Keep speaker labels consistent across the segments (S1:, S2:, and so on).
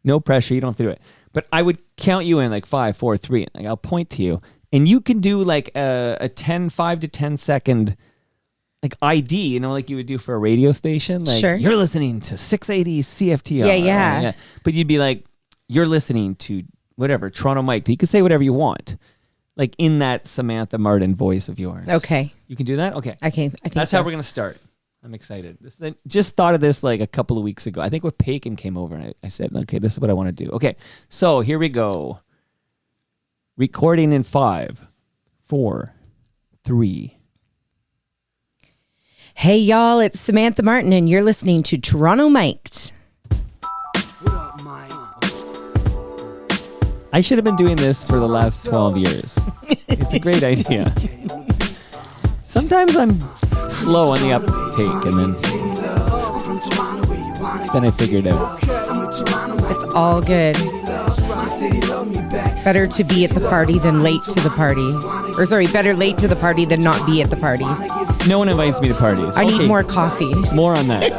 S1: No pressure. You don't have to do it. But I would count you in like 5, 4, 3. Like I'll point to you, and you can do like a 5 to 10 second like ID, like you would do for a radio station. Like,
S2: sure.
S1: You're listening to 680 CFTR.
S2: Yeah.
S1: But you'd be like, you're listening to whatever, Toronto Mike. You can say whatever you want. Like in that Samantha Martin voice of yours.
S2: Okay.
S1: You can do that? Okay.
S2: I think
S1: that's how we're going to start. I'm excited. Just thought of this like a couple of weeks ago. I think when Pagan came over, and I said, okay, this is what I want to do. Okay, so here we go. Recording in 5, 4, 3.
S2: Hey, y'all, it's Samantha Martin, and you're listening to Toronto Mic'd.
S3: What up, Mike?
S1: I should have been doing this for the last 12 years. It's a great idea. Sometimes I'm slow on the uptake, and then I figured it out.
S2: It's all good. Better to be at the party than late to the party. Or sorry, better late to the party than not be at the party.
S1: No one invites me to parties.
S2: I need more coffee.
S1: More on that.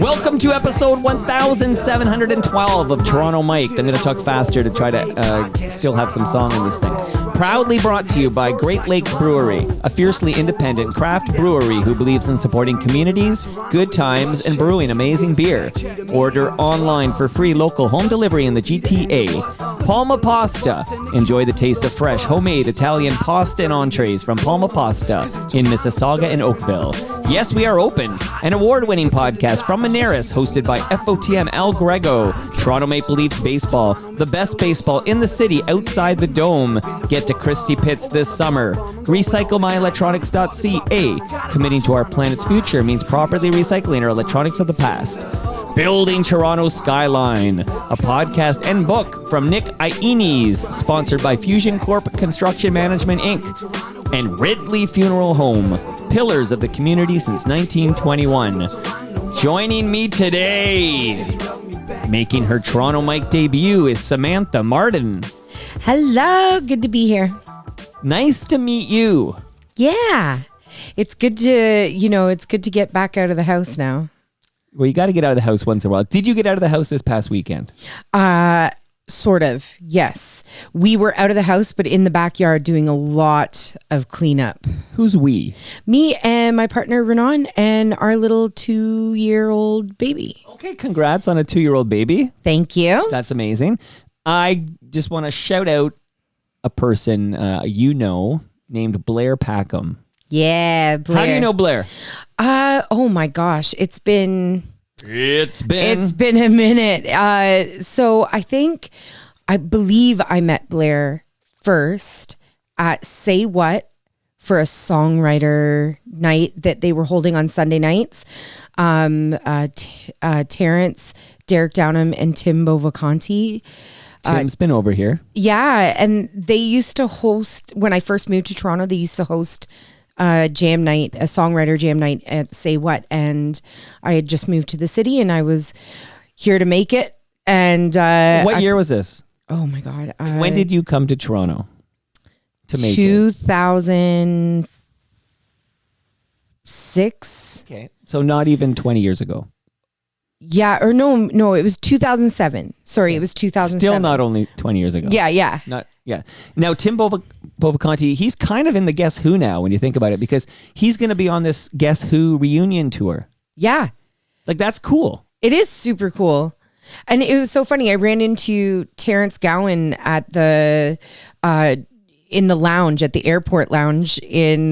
S1: Welcome to episode 1712 of Toronto Mic'd. I'm going to talk faster to try to still have some song in this thing. Proudly brought to you by Great Lakes Brewery, a fiercely independent craft brewery who believes in supporting communities, good times, and brewing amazing beer. Order online for free local home delivery in the GTA. Palma Pasta. Enjoy the taste of fresh, homemade Italian pasta and entrees from Palma Pasta in Mississauga and Oakville. Yes, we are open. An award-winning podcast from Monaris, hosted by FOTM Al Grego. Toronto Maple Leafs baseball, the best baseball in the city outside the Dome. Get to Christie Pitts this summer. RecycleMyElectronics.ca. Committing to our planet's future means properly recycling our electronics of the past. Building Toronto Skyline, a podcast and book from Nick Iones, sponsored by Fusion Corp Construction Management Inc. and Ridley Funeral Home, pillars of the community since 1921. Joining me today, making her Toronto Mic debut, is Samantha Martin.
S2: Hello, good to be here.
S1: Nice to meet you.
S2: Yeah, it's good to get back out of the house now.
S1: Well, you got to get out of the house once in a while. Did you get out of the house this past weekend?
S2: Sort of, yes. We were out of the house, but in the backyard doing a lot of cleanup.
S1: Who's we?
S2: Me and my partner, Renan, and our little 2-year-old baby.
S1: Okay, congrats on a 2-year-old baby.
S2: Thank you.
S1: That's amazing. I just want to shout out a person named Blair Packham.
S2: Yeah, Blair.
S1: How do you know Blair?
S2: Oh my gosh, it's been
S1: a
S2: minute. So I believe I met Blair first at Say What for a songwriter night that they were holding on Sunday nights. Terrence, Derek Downham, and Tim Bovacanti.
S1: Tim's been over here.
S2: Yeah, and they used to host, when I first moved to Toronto, they used to host a songwriter jam night at Say What, and I had just moved to the city and I was here to make it. And
S1: what year was this?
S2: Oh my God.
S1: When did you come to Toronto to make
S2: 2006.
S1: Okay, so not even 20 years ago.
S2: Yeah, or no, it was 2007. Sorry, it was 2007.
S1: Still not only 20 years ago.
S2: Yeah.
S1: Now, Tim Bovacanti, he's kind of in the Guess Who now when you think about it, because he's going to be on this Guess Who reunion tour.
S2: Yeah.
S1: Like, that's cool.
S2: It is super cool. And it was so funny. I ran into Terrence Gowan at in the lounge, at the airport lounge in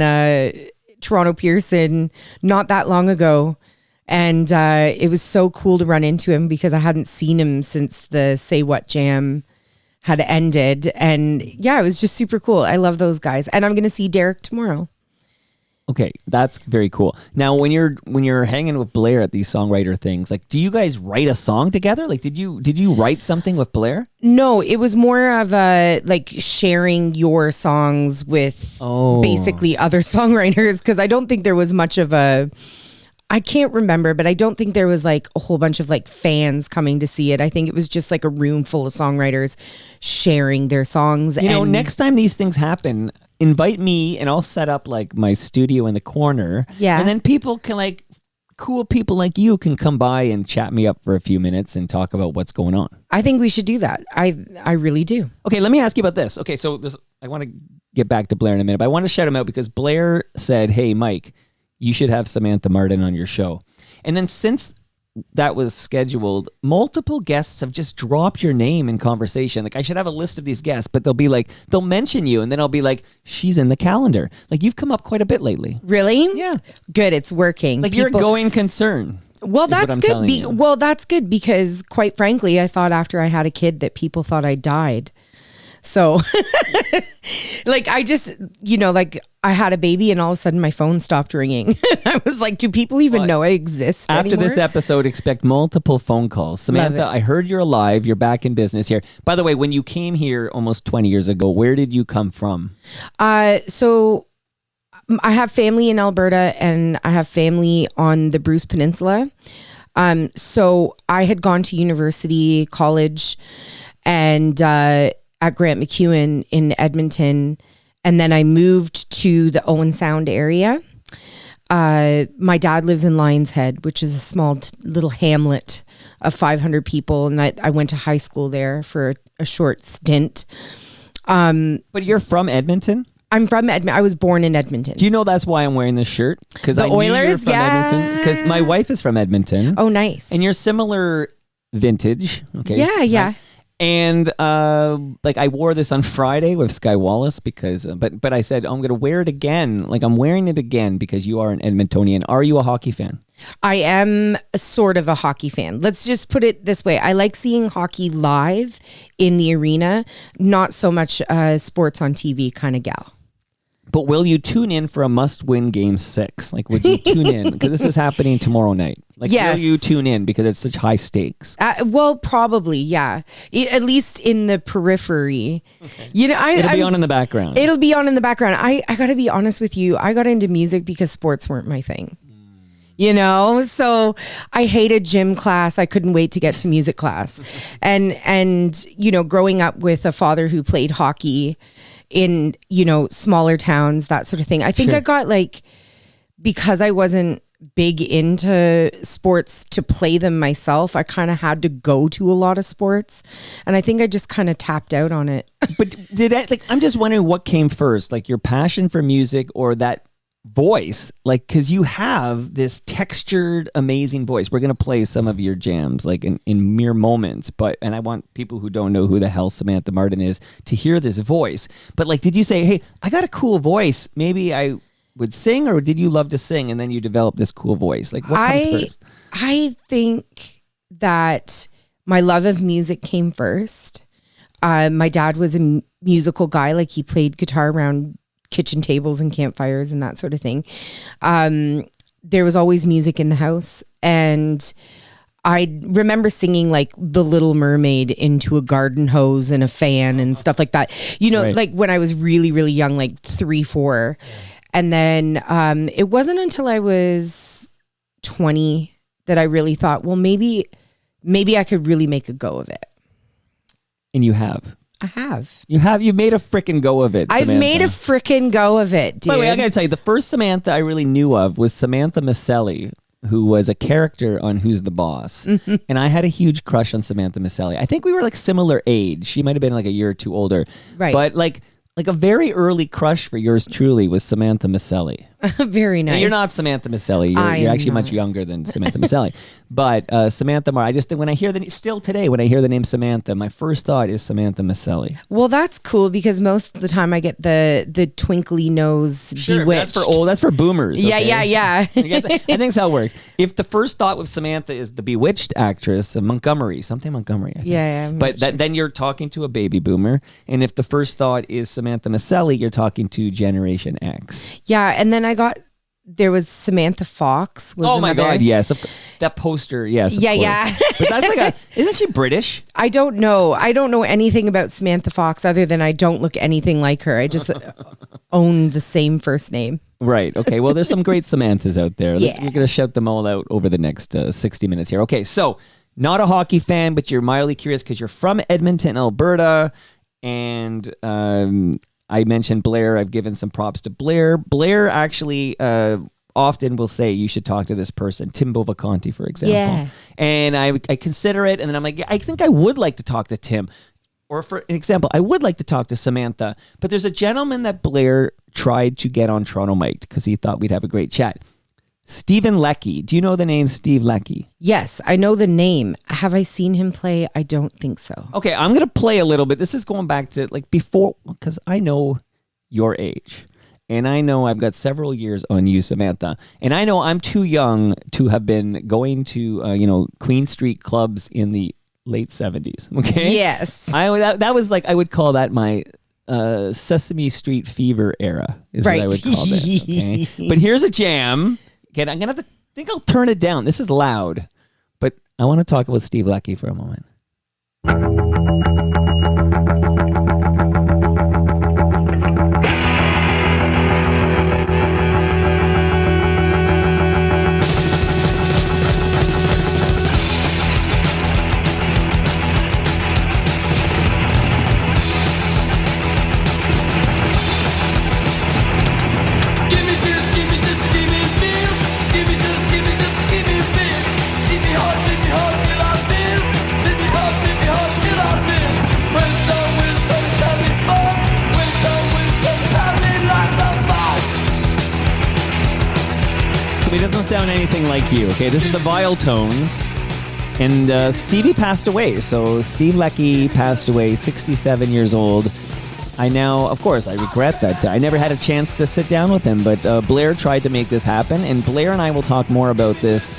S2: Toronto Pearson not that long ago. And it was so cool to run into him because I hadn't seen him since the Say What Jam had ended. And yeah, it was just super cool. I love those guys. And I'm going to see Derek tomorrow.
S1: Okay, that's very cool. Now, when you're hanging with Blair at these songwriter things, like, do you guys write a song together? Like, did you write something with Blair?
S2: No, it was more of a like sharing your songs with basically other songwriters, because I don't think there was much of a. I can't remember, but I don't think there was like a whole bunch of like fans coming to see it. I think it was just like a room full of songwriters sharing their songs.
S1: You know, next time these things happen, invite me and I'll set up like my studio in the corner.
S2: Yeah.
S1: And then people can like cool people like you can come by and chat me up for a few minutes and talk about what's going on.
S2: I think we should do that. I really do.
S1: Okay, let me ask you about this. Okay, so I want to get back to Blair in a minute, but I want to shout him out because Blair said, hey, Mike, you should have Samantha Martin on your show. And then since that was scheduled, multiple guests have just dropped your name in conversation. Like, I should have a list of these guests, but they'll mention you, and then I'll be like, she's in the calendar. Like, you've come up quite a bit lately.
S2: Really?
S1: Yeah.
S2: Good. It's working.
S1: Like, you're a going concern.
S2: Well, that's good. Well, that's good because, quite frankly, I thought after I had a kid that people thought I died. So, like, I just, like, I had a baby and all of a sudden my phone stopped ringing. I was like, do people even know I exist
S1: After
S2: anymore?
S1: this episode, expect multiple phone calls. Samantha, I heard you're alive. You're back in business here. By the way, when you came here almost 20 years ago, where did you come from?
S2: So I have family in Alberta and I have family on the Bruce Peninsula. So I had gone to university, college, and at Grant MacEwan in Edmonton, and then I moved to the Owen Sound area. My dad lives in Lion's Head, which is a small little hamlet of 500 people, and I went to high school there for a short stint.
S1: But you're from Edmonton?
S2: I'm from Edmonton. I was born in Edmonton.
S1: Do you know that's why I'm wearing this shirt? Because
S2: the Oilers, yeah.
S1: Because my wife is from Edmonton.
S2: Oh, nice.
S1: And you're similar vintage. Okay.
S2: Yeah.
S1: And like I wore this on Friday with Sky Wallace because, but I said I'm going to wear it again. Like I'm wearing it again because you are an Edmontonian. Are you a hockey fan?
S2: I am sort of a hockey fan. Let's just put it this way. I like seeing hockey live in the arena, not so much sports on TV kind of gal.
S1: But will you tune in for a must-win Game 6? Like, would you tune in? Because this is happening tomorrow night. Like,
S2: yes.
S1: Will you tune in because it's such high stakes?
S2: Well, probably, yeah. At least in the periphery. Okay.
S1: It'll be on in the background.
S2: It'll be on in the background. I got to be honest with you. I got into music because sports weren't my thing. So I hated gym class. I couldn't wait to get to music class. and growing up with a father who played hockey in, smaller towns, that sort of thing. I think I got because I wasn't big into sports to play them myself, I kind of had to go to a lot of sports. And I think I just kind of tapped out on it.
S1: But I'm just wondering what came first, like your passion for music or that voice, because you have this textured, amazing voice. We're going to play some of your jams in mere moments, and I want people who don't know who the hell Samantha Martin is to hear this voice. But did you say, hey, I got a cool voice, maybe I would sing, or did you love to sing and then you developed this cool voice? What comes first?
S2: I think that my love of music came first. My dad was a musical guy. He played guitar around kitchen tables and campfires and that sort of thing. There was always music in the house, and I remember singing The Little Mermaid into a garden hose and a fan and stuff like that. Right. When I was really, really young, 3, 4. And then it wasn't until I was 20 that I really thought, well, maybe I could really make a go of it.
S1: And you have.
S2: I have.
S1: You've made a frickin' go of it, Samantha.
S2: I've made a frickin' go of it, dude.
S1: By the way, I gotta tell you, the first Samantha I really knew of was Samantha Maselli, who was a character on Who's the Boss. Mm-hmm. And I had a huge crush on Samantha Maselli. I think we were similar age. She might have been a year or two older.
S2: Right.
S1: But a very early crush for yours truly was Samantha Maselli.
S2: Very nice.
S1: And you're not Samantha Maselli. You're actually much younger than Samantha Maselli. But Samantha Martin, I just think when I hear still today, when I hear the name Samantha, my first thought is Samantha Maselli.
S2: Well, that's cool because most of the time I get the twinkly nose Bewitched.
S1: That's for boomers. Okay?
S2: Yeah.
S1: I think that's how it works. If the first thought with Samantha is the Bewitched actress, Montgomery, I think.
S2: Yeah.
S1: But then you're talking to a baby boomer. And if the first thought is Samantha Maselli, you're talking to Generation X.
S2: Yeah, and then there was Samantha Fox.
S1: My God, yes. That poster, yes.
S2: Yeah.
S1: But that's isn't she British?
S2: I don't know. I don't know anything about Samantha Fox other than I don't look anything like her. I just own the same first name.
S1: Right. Okay. Well, there's some great Samanthas out there.
S2: Yeah.
S1: We're going to shout them all out over the next 60 minutes here. Okay. So, not a hockey fan, but you're mildly curious because you're from Edmonton, Alberta. And I mentioned Blair. I've given some props to Blair. Blair actually, often will say you should talk to this person, Timbo Vacanti, for example.
S2: Yeah.
S1: And I consider it, and then I'm like, yeah, I think I would like to talk to Tim. Or for an example, I would like to talk to Samantha. But there's a gentleman that Blair tried to get on Toronto Mike because he thought we'd have a great chat. Stephen Leckie. Do you know the name Steve Leckie?
S2: Yes, I know the name. Have I seen him play? I don't think so.
S1: Okay, I'm going to play a little bit. This is going back to like before, because I know your age. And I know I've got several years on you, Samantha. And I know I'm too young to have been going to, Queen Street clubs in the late 70s. Okay?
S2: Yes.
S1: That was like, I would call that my Sesame Street fever era is what I would call this. Okay? But here's a jam. Okay, I'm going to think I'll turn it down. This is loud. But I want to talk with Steve Leckie for a moment. It doesn't sound anything like you, okay? This is the viol tones. And Stevie passed away. So Steve Leckie passed away, 67 years old. I now, of course, I regret that. I never had a chance to sit down with him, but Blair tried to make this happen. And Blair and I will talk more about this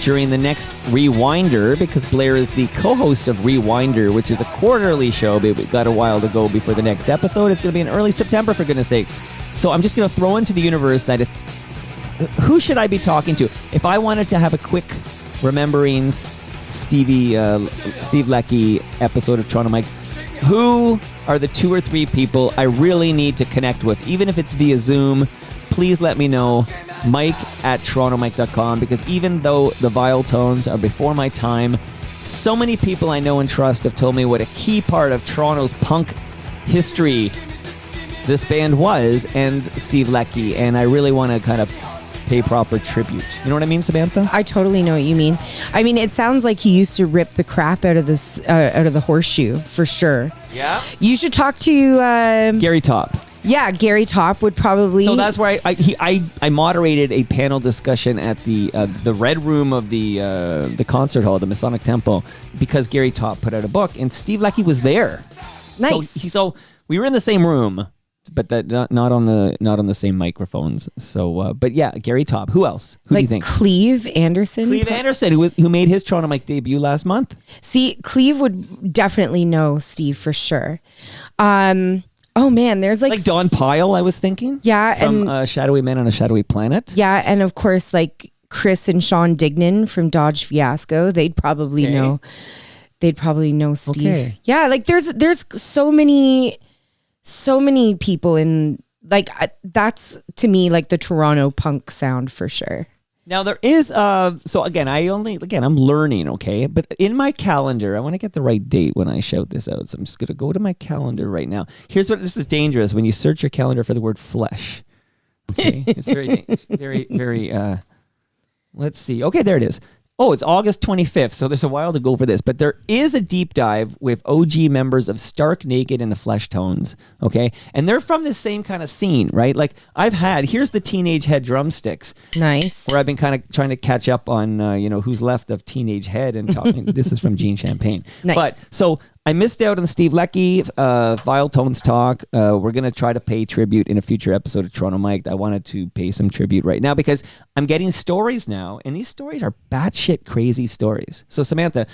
S1: during the next Rewinder, because Blair is the co-host of Rewinder, which is a quarterly show, but we got a while to go before the next episode. It's going to be in early September, for goodness sake. So I'm just going to throw into the universe that who should I be talking to? If I wanted to have a quick rememberings Steve Leckie episode of Toronto Mike, who are the 2 or 3 people I really need to connect with? Even if it's via Zoom, please let me know. Mike@torontomike.com, because even though the viol tones are before my time, so many people I know and trust have told me what a key part of Toronto's punk history this band was, and Steve Leckie, and I really want to kind of pay proper tribute. You know what I mean, Samantha?
S2: I totally know what you mean. I mean, it sounds like he used to rip the crap out of this, out of the horseshoe, for sure.
S1: Yeah.
S2: You should talk to
S1: Gary Top.
S2: Yeah, Gary Top would probably.
S1: So that's where I moderated a panel discussion at the Red Room of the concert hall, the Masonic Temple, because Gary Top put out a book, and Steve Leckie was there.
S2: Nice.
S1: So we were in the same room, but that not on the same microphones. So, but yeah, Gary Top. Who else? Who do you think?
S2: Cleve Anderson.
S1: Cleve Anderson, who made his Toronto Mike debut last month.
S2: See, Cleve would definitely know Steve for sure. Oh man, there's like
S1: Don Pyle, I was thinking.
S2: Yeah,
S1: from
S2: and
S1: Shadowy Men on a Shadowy Planet.
S2: Yeah, and of course, like Chris and Sean Dignan from Dodge Fiasco. They'd probably know. They'd probably know Steve.
S1: Okay.
S2: Yeah, like there's so many people in, like, that's to me like the Toronto punk sound for sure.
S1: Now there is so again I'm learning, okay? But in my calendar, I want to get the right date when I shout this out. So I'm just going to go to my calendar right now. This is dangerous when you search your calendar for the word flesh. Okay? It's very let's see. Okay, there it is. Oh, it's August 25th, so there's a while to go for this. But there is a deep dive with OG members of Stark Naked and the Flesh Tones, okay? And they're from the same kind of scene, right? Like, here's the Teenage Head drumsticks.
S2: Nice.
S1: Where I've been kind of trying to catch up on, who's left of Teenage Head and talking. This is from Gene Champagne.
S2: Nice.
S1: But, so I missed out on Steve Leckie, Viol Tones talk. We're going to try to pay tribute in a future episode of Toronto Mike. I wanted to pay some tribute right now because I'm getting stories now, and these stories are batshit crazy stories. So Samantha,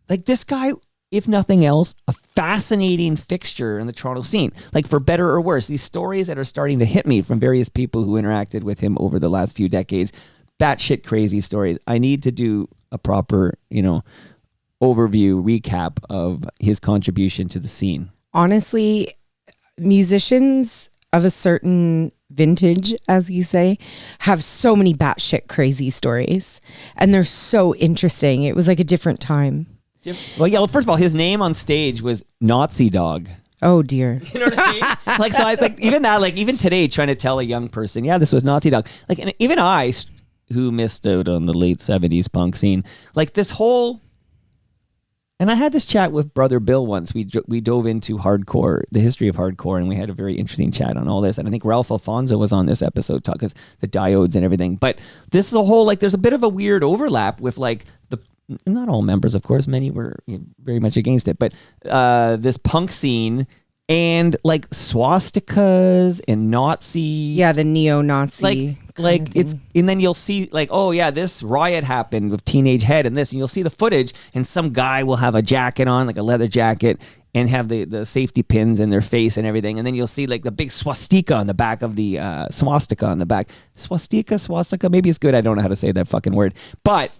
S1: like this guy, if nothing else, a fascinating fixture in the Toronto scene. Like for better or worse, these stories that are starting to hit me from various people who interacted with him over the last few decades, batshit crazy stories. I need to do a proper, overview recap of his contribution to the scene.
S2: Honestly, musicians of a certain vintage, as you say, have so many batshit crazy stories, and they're so interesting. It was like a different time.
S1: Well, yeah. First of all, his name on stage was Nazi Dog.
S2: Oh dear.
S1: You know what I mean? Like, so I think even that, like, even today, trying to tell a young person, yeah, this was Nazi dog. Like, and even I, who missed out on the late 70s punk scene, like this whole, and I had this chat with Brother Bill once. We dove into hardcore, the history of hardcore, and we had a very interesting chat on all this. And I think Ralph Alfonso was on this episode, because the diodes and everything. But this is a whole, like, there's a bit of a weird overlap with, like, not all members, of course, many were very much against it, but this punk scene and like swastikas and Nazi.
S2: Yeah, the neo-Nazi.
S1: Like it's, and then you'll see like, oh yeah, this riot happened with Teenage Head and this, and you'll see the footage and some guy will have a jacket on, like a leather jacket, and have the safety pins in their face and everything. And then you'll see like the big swastika on the back of the swastika on the back. Swastika, maybe it's good. I don't know how to say that fucking word, but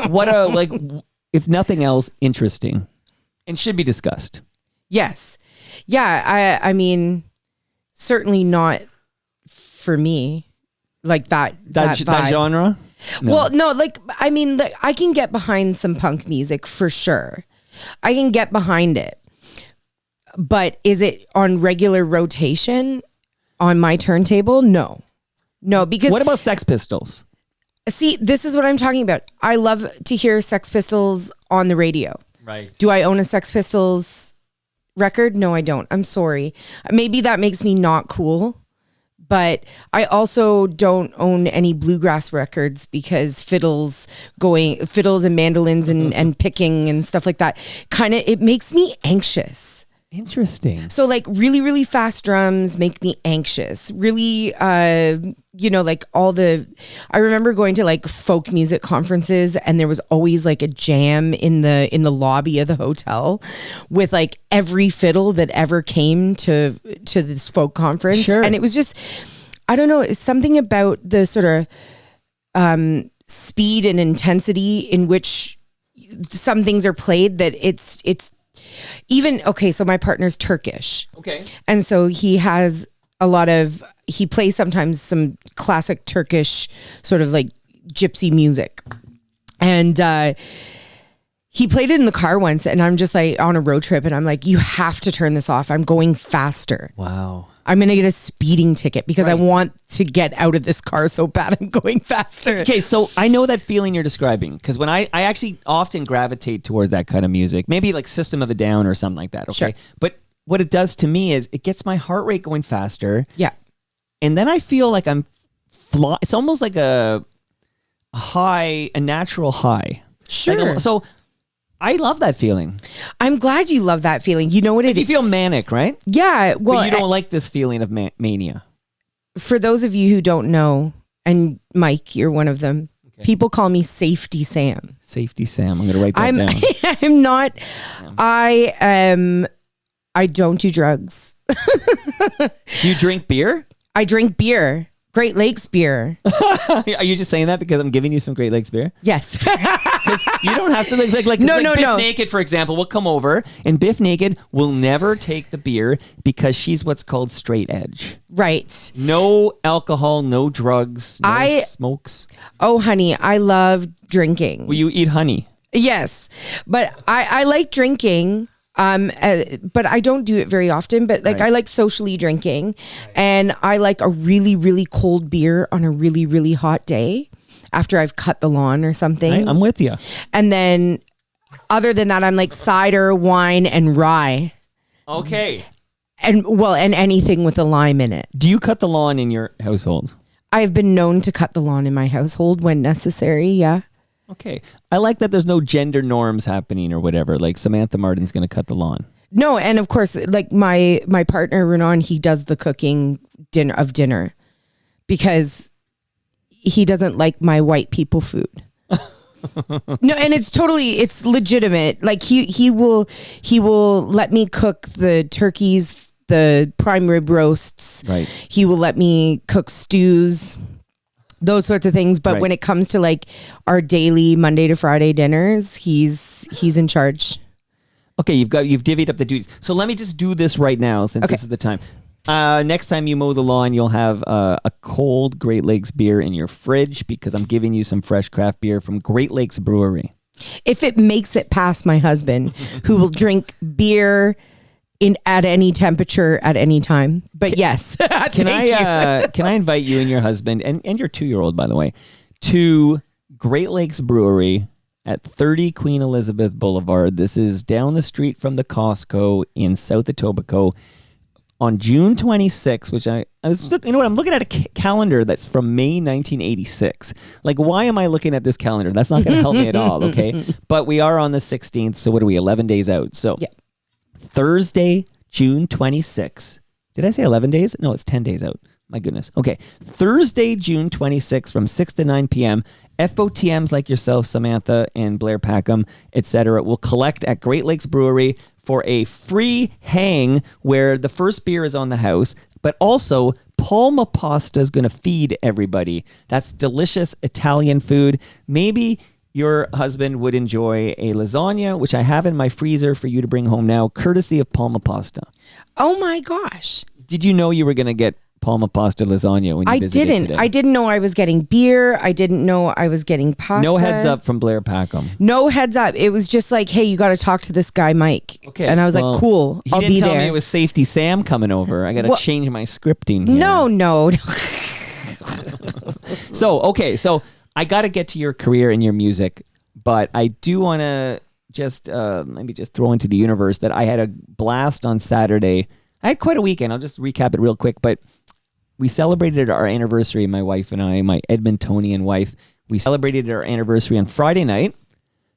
S1: what a, like, if nothing else, interesting and should be discussed.
S2: Yes. Yeah. I mean, certainly not for me. Like that
S1: genre. No.
S2: Well, no, like, I mean, like, I can get behind some punk music for sure. I can get behind it. But is it on regular rotation on my turntable? No, because
S1: what about Sex Pistols?
S2: See, this is what I'm talking about. I love to hear Sex Pistols on the radio.
S1: Right.
S2: Do I own a Sex Pistols record? No, I don't. I'm sorry. Maybe that makes me not cool. But I also don't own any bluegrass records because fiddles and mandolins and picking and stuff like that, it makes me anxious.
S1: Interesting.
S2: So like really, really fast drums make me anxious. Really, like I remember going to like folk music conferences and there was always like a jam in the lobby of the hotel with like every fiddle that ever came to this folk conference.
S1: Sure.
S2: And it was just, I don't know, it's something about the sort of speed and intensity in which some things are played that it's even, okay, so my partner's Turkish.
S1: Okay. And
S2: so he has he plays sometimes some classic Turkish sort of like gypsy music. And he played it in the car once and I'm just like on a road trip and I'm like, you have to turn this off. I'm going faster.
S1: Wow.
S2: I'm going to get a speeding ticket because I want to get out of this car so bad. I'm going faster.
S1: Okay, so I know that feeling you're describing because when I actually often gravitate towards that kind of music, maybe like System of a Down or something like that. Okay.
S2: Sure.
S1: But what it does to me is it gets my heart rate going faster.
S2: Yeah.
S1: And then I feel like I'm it's almost like a natural high.
S2: Sure.
S1: So I love that feeling.
S2: I'm glad you love that feeling. You know what it
S1: You
S2: is?
S1: feel manic, right?
S2: Yeah. Well,
S1: but you don't like this feeling of mania.
S2: For those of you who don't know, and Mike, you're one of them, people call me Safety Sam.
S1: Safety Sam. I'm going to write that down.
S2: I'm not. I don't do drugs.
S1: Do you drink beer?
S2: I drink beer. Great Lakes beer.
S1: Are you just saying that because I'm giving you some Great Lakes beer?
S2: Yes.
S1: You don't have to like
S2: No.
S1: Biff Naked, for example, will come over and Biff Naked will never take the beer because she's what's called straight edge.
S2: Right.
S1: No alcohol, no drugs, no smokes.
S2: Oh, honey, I love drinking.
S1: Will you eat honey?
S2: Yes. But I like drinking. But I don't do it very often, but like I like socially drinking and I like a really, really cold beer on a really, really hot day after I've cut the lawn or something.
S1: I'm with you.
S2: And then other than that, I'm like cider, wine, and rye.
S1: Okay.
S2: And anything with a lime in it.
S1: Do you cut the lawn in your household?
S2: I've been known to cut the lawn in my household when necessary. Yeah.
S1: Okay. I like that there's no gender norms happening or whatever. Like Samantha Martin's going to cut the lawn.
S2: No, and of course, like my partner Renan, he does the cooking dinner because he doesn't like my white people food. No, and it's legitimate. Like he will let me cook the turkeys, the prime rib roasts.
S1: Right.
S2: He will let me cook stews. Those sorts of things, but when it comes to like our daily Monday to Friday dinners, he's in charge.
S1: Okay, you've divvied up the duties. So let me just do this right now since this is the time. Next time you mow the lawn, you'll have a cold Great Lakes beer in your fridge because I'm giving you some fresh craft beer from Great Lakes Brewery.
S2: If it makes it past my husband, who will drink beer at any temperature at any time. But yes,
S1: Can I invite you and your husband and your 2-year-old, by the way, to Great Lakes Brewery at 30 Queen Elizabeth Boulevard. This is down the street from the Costco in South Etobicoke on June 26th, which I was, you know what, I'm looking at a calendar that's from May 1986. Like, why am I looking at this calendar? That's not going to help me at all, okay? But we are on the 16th, so what are we, 11 days out? So
S2: Yeah.
S1: Thursday, June 26th. Did I say 11 days? No, it's 10 days out. My goodness. Okay. Thursday, June 26th from 6 to 9 p.m. FOTMs like yourself, Samantha and Blair Packham, etc. will collect at Great Lakes Brewery for a free hang where the first beer is on the house, but also Palma Pasta is going to feed everybody. That's delicious Italian food. Maybe your husband would enjoy a lasagna, which I have in my freezer for you to bring home now, courtesy of Palma Pasta.
S2: Oh my gosh.
S1: Did you know you were going to get Palma Pasta lasagna when you visited today?
S2: I didn't know I was getting beer. I didn't know I was getting pasta.
S1: No heads up from Blair Packham.
S2: No heads up. It was just like, hey, you got to talk to this guy, Mike.
S1: Okay.
S2: And I was like, cool, I'll be there.
S1: He didn't tell me it was Safety Sam coming over. I got to change my scripting here.
S2: No.
S1: So I got to get to your career and your music, but I do want to just maybe just throw into the universe that I had a blast on Saturday. I had quite a weekend. I'll just recap it real quick, but we celebrated our anniversary, my wife and I, my Edmontonian wife. We celebrated our anniversary on Friday night.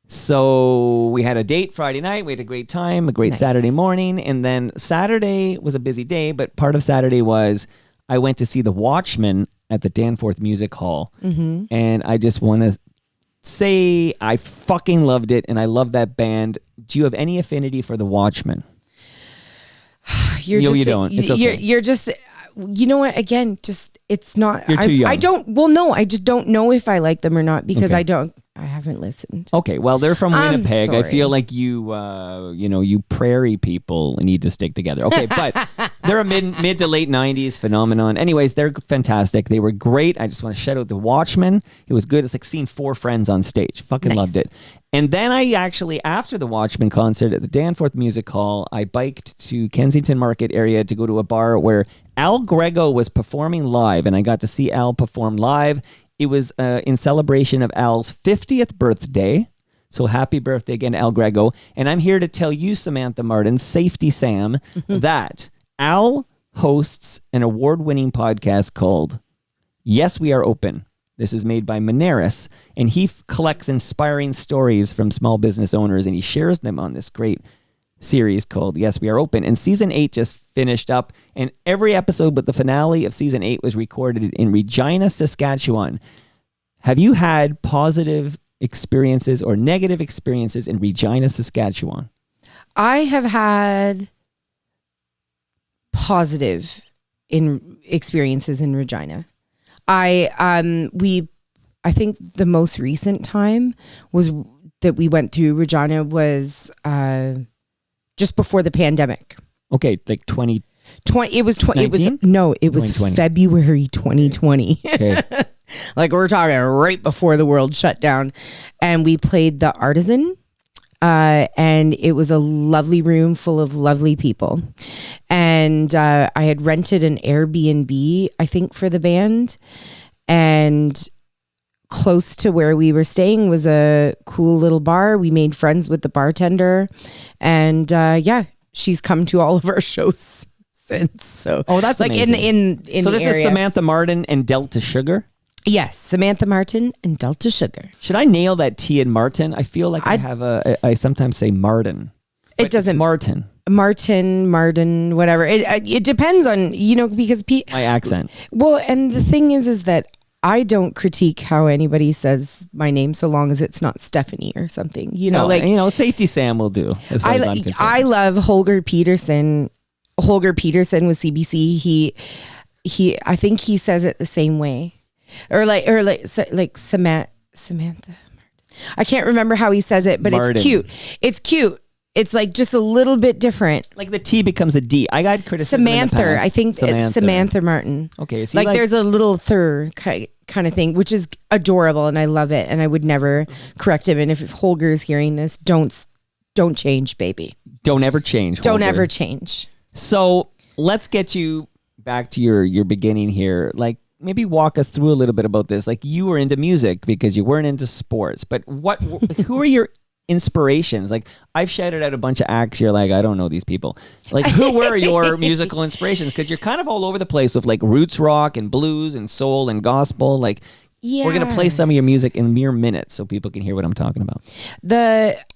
S1: So we had a date Friday night. We had a great time, a great Saturday morning. And then Saturday was a busy day, but part of Saturday was I went to see The Watchmen at the Danforth Music Hall. Mm-hmm. And I just want to say I fucking loved it, and I love that band. Do you have any affinity for The Watchmen? You don't. It's okay.
S2: You're just, you know what? Again, just it's not.
S1: You're too young.
S2: I don't. Well, no, I just don't know if I like them or not because I haven't listened.
S1: Okay, well, they're from Winnipeg. I
S2: sorry.
S1: feel like you prairie people need to stick together. Okay, but they're a mid to late 90s phenomenon. Anyways, they're fantastic. They were great. I just want to shout out The Watchmen. It was good. It's like seeing 4 friends on stage. Fucking loved it. And then I actually, after the Watchmen concert at the Danforth Music Hall, I biked to Kensington Market area to go to a bar where Al Grego was performing live, and I got to see Al perform live. It was in celebration of Al's 50th birthday. So happy birthday again, Al Grego. And I'm here to tell you, Samantha Martin, Safety Sam, that Al hosts an award-winning podcast called Yes, We Are Open. This is made by Moneris, and he collects inspiring stories from small business owners, and he shares them on this great series called Yes, We Are Open. And season 8 just finished up, and every episode but the finale of season 8 was recorded in Regina, Saskatchewan. Have you had positive experiences or negative experiences in Regina, Saskatchewan?
S2: I have had positive experiences in Regina. I think the most recent time was that we went through Regina was just before the pandemic.
S1: Okay, like 2020.
S2: It was
S1: 2020.
S2: February 2020.
S1: Okay.
S2: Like we're talking right before the world shut down, and we played the Artisan. And it was a lovely room full of lovely people. And I had rented an Airbnb, I think, for the band. And close to where we were staying was a cool little bar. We made friends with the bartender. And she's come to all of our shows since. So
S1: that's
S2: like
S1: amazing.
S2: in
S1: so
S2: the
S1: this
S2: area.
S1: is Samantha Martin and Delta Sugar?
S2: Yes, Samantha Martin and Delta Sugar.
S1: Should I nail that T in Martin? I feel like I sometimes say Martin.
S2: It doesn't.
S1: Martin,
S2: whatever. It depends on, because
S1: my accent.
S2: Well, and the thing is that I don't critique how anybody says my name so long as it's not Stephanie or something.
S1: Safety Sam will do. As far as I'm concerned.
S2: I love Holger Peterson. Holger Peterson with CBC. He. I think he says it the same way. Or like Samantha. I can't remember how he says it, but
S1: Martin.
S2: It's cute. It's cute. It's like just a little bit different.
S1: Like the T becomes a D. I got criticism
S2: Samantha.
S1: in the past.
S2: I think it's Samantha Martin.
S1: Okay.
S2: Like there's a little third kind of thing, which is adorable, and I love it. And I would never correct him. And if Holger is hearing this, don't Don't change, baby.
S1: Don't ever change.
S2: Don't
S1: Holger.
S2: ever change.
S1: So let's get you back to your beginning here. Like, maybe walk us through a little bit about this. Like, you were into music because you weren't into sports, but who are your inspirations? Like, I've shouted out a bunch of acts. You're like, I don't know these people. Like, who were your musical inspirations? Because you're kind of all over the place with like roots rock and blues and soul and gospel. Like,
S2: Yeah.
S1: we're going to play some of your music in mere minutes so people can hear what I'm talking about.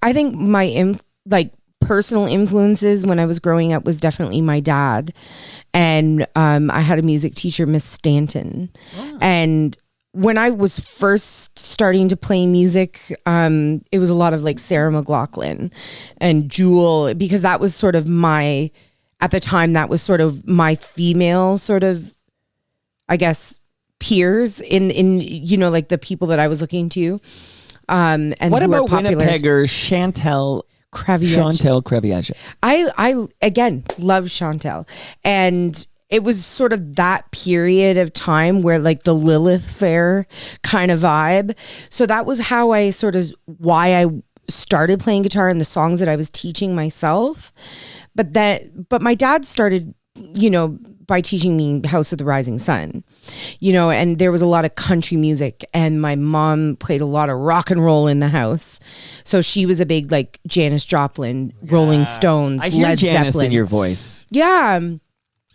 S2: I think my personal influences when I was growing up was definitely my dad. And I had a music teacher, Miss Stanton. Oh. And when I was first starting to play music, it was a lot of like Sarah McLachlan and Jewel, because that was sort of at the time, that was sort of my female sort of, I guess, peers in like the people that I was looking to. And
S1: what about Winnipegger Chantal Creviage?
S2: I again love Chantal, and it was sort of that period of time where like the Lilith Fair kind of vibe. So that was how why I started playing guitar and the songs that I was teaching myself. But my dad started, by teaching me House of the Rising Sun, and there was a lot of country music, and my mom played a lot of rock and roll in the house. So she was a big like Janis Joplin, Rolling Stones,
S1: I hear
S2: Led
S1: Janis
S2: Zeppelin
S1: in your voice.
S2: Yeah.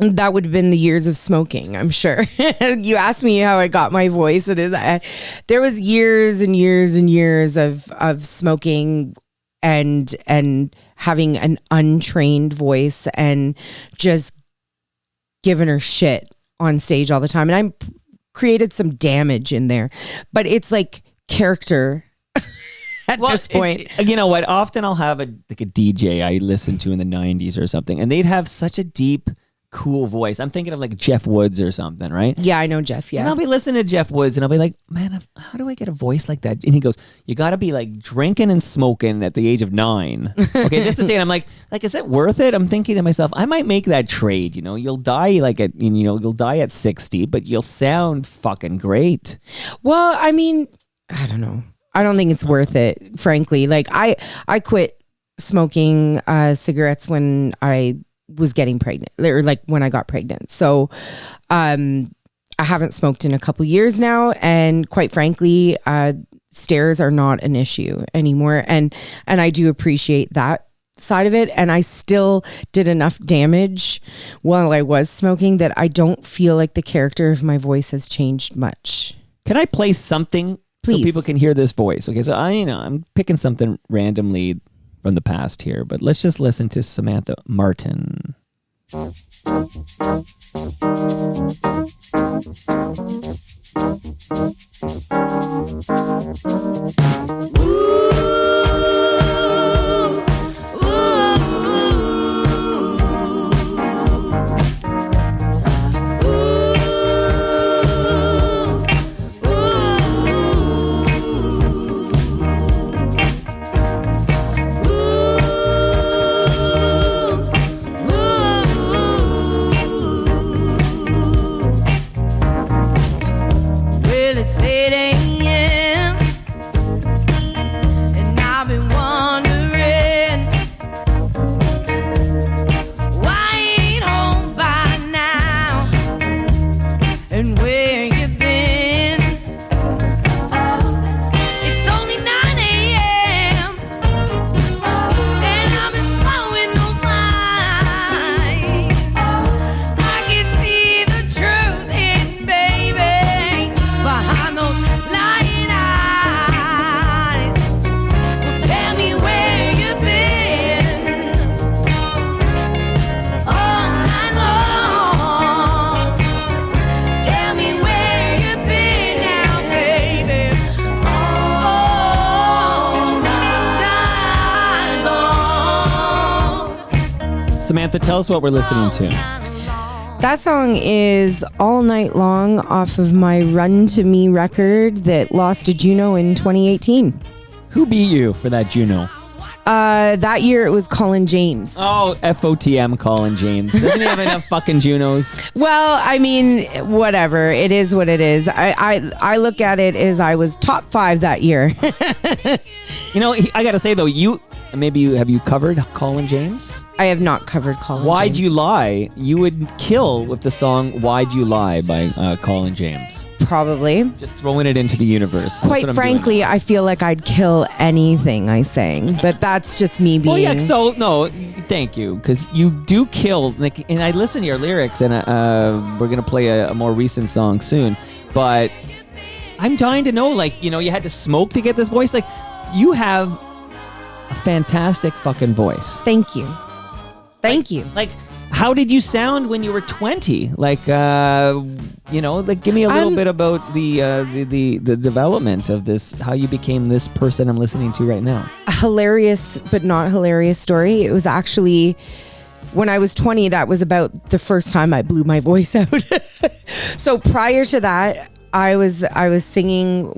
S2: That would have been the years of smoking, I'm sure. You asked me how I got my voice. There was years and years and years of smoking and having an untrained voice and just giving her shit on stage all the time. And I created some damage in there, but it's like character at this point.
S1: You know what? Often I'll have a DJ I listened to in the 90s or something, and they'd have such a deep, cool voice. I'm thinking of like Jeff Woods or something, right?
S2: Yeah, I know Jeff. Yeah.
S1: And I'll be listening to Jeff Woods and I'll be like, man, how do I get a voice like that? And he goes, you got to be like drinking and smoking at the age of 9. Okay, this is it. I'm like, is it worth it? I'm thinking to myself, I might make that trade. You'll die you'll die at 60, but you'll sound fucking great.
S2: Well, I mean, I don't know. I don't think it's worth it, frankly. Like I quit smoking cigarettes when I was getting pregnant, or like when I got pregnant. So I haven't smoked in a couple years now, and quite frankly, stairs are not an issue anymore, and I do appreciate that side of it. And I still did enough damage while I was smoking that I don't feel like the character of my voice has changed much.
S1: Can I play something? Please. So people can hear this voice? Okay, so I'm picking something randomly from the past here, but let's just listen to Samantha Martin. Samantha, tell us what we're listening to.
S2: That song is All Night Long off of my Run to Me record that lost to Juno in 2018.
S1: Who beat you for that Juno?
S2: That year it was Colin James.
S1: Oh, FOTM Colin James. Doesn't he have enough fucking Junos?
S2: Well, I mean, whatever. It is what it is. I look at it as I was top 5 that year.
S1: I gotta say though, have you covered Colin James?
S2: I have not covered Colin
S1: Why'd
S2: James.
S1: You Lie? You would kill with the song Why'd You Lie by Colin James.
S2: Probably.
S1: Just throwing it into the universe. That's what
S2: Quite
S1: I'm
S2: frankly,
S1: doing.
S2: I feel like I'd kill anything I sang, but that's just me being...
S1: Well, yeah, so, no, thank you, because you do kill, like, and I listen to your lyrics, and we're going to play a more recent song soon, but I'm dying to know, like, you know, you had to smoke to get this voice. Like, you have a fantastic fucking voice.
S2: Thank you. Thank you.
S1: Like, how did you sound when you were 20? Like, you know, like, give me a little bit about the development of this, how you became this person I'm listening to right now.
S2: A hilarious but not hilarious story. It was actually when I was 20, that was about the first time I blew my voice out. So prior to that, I was singing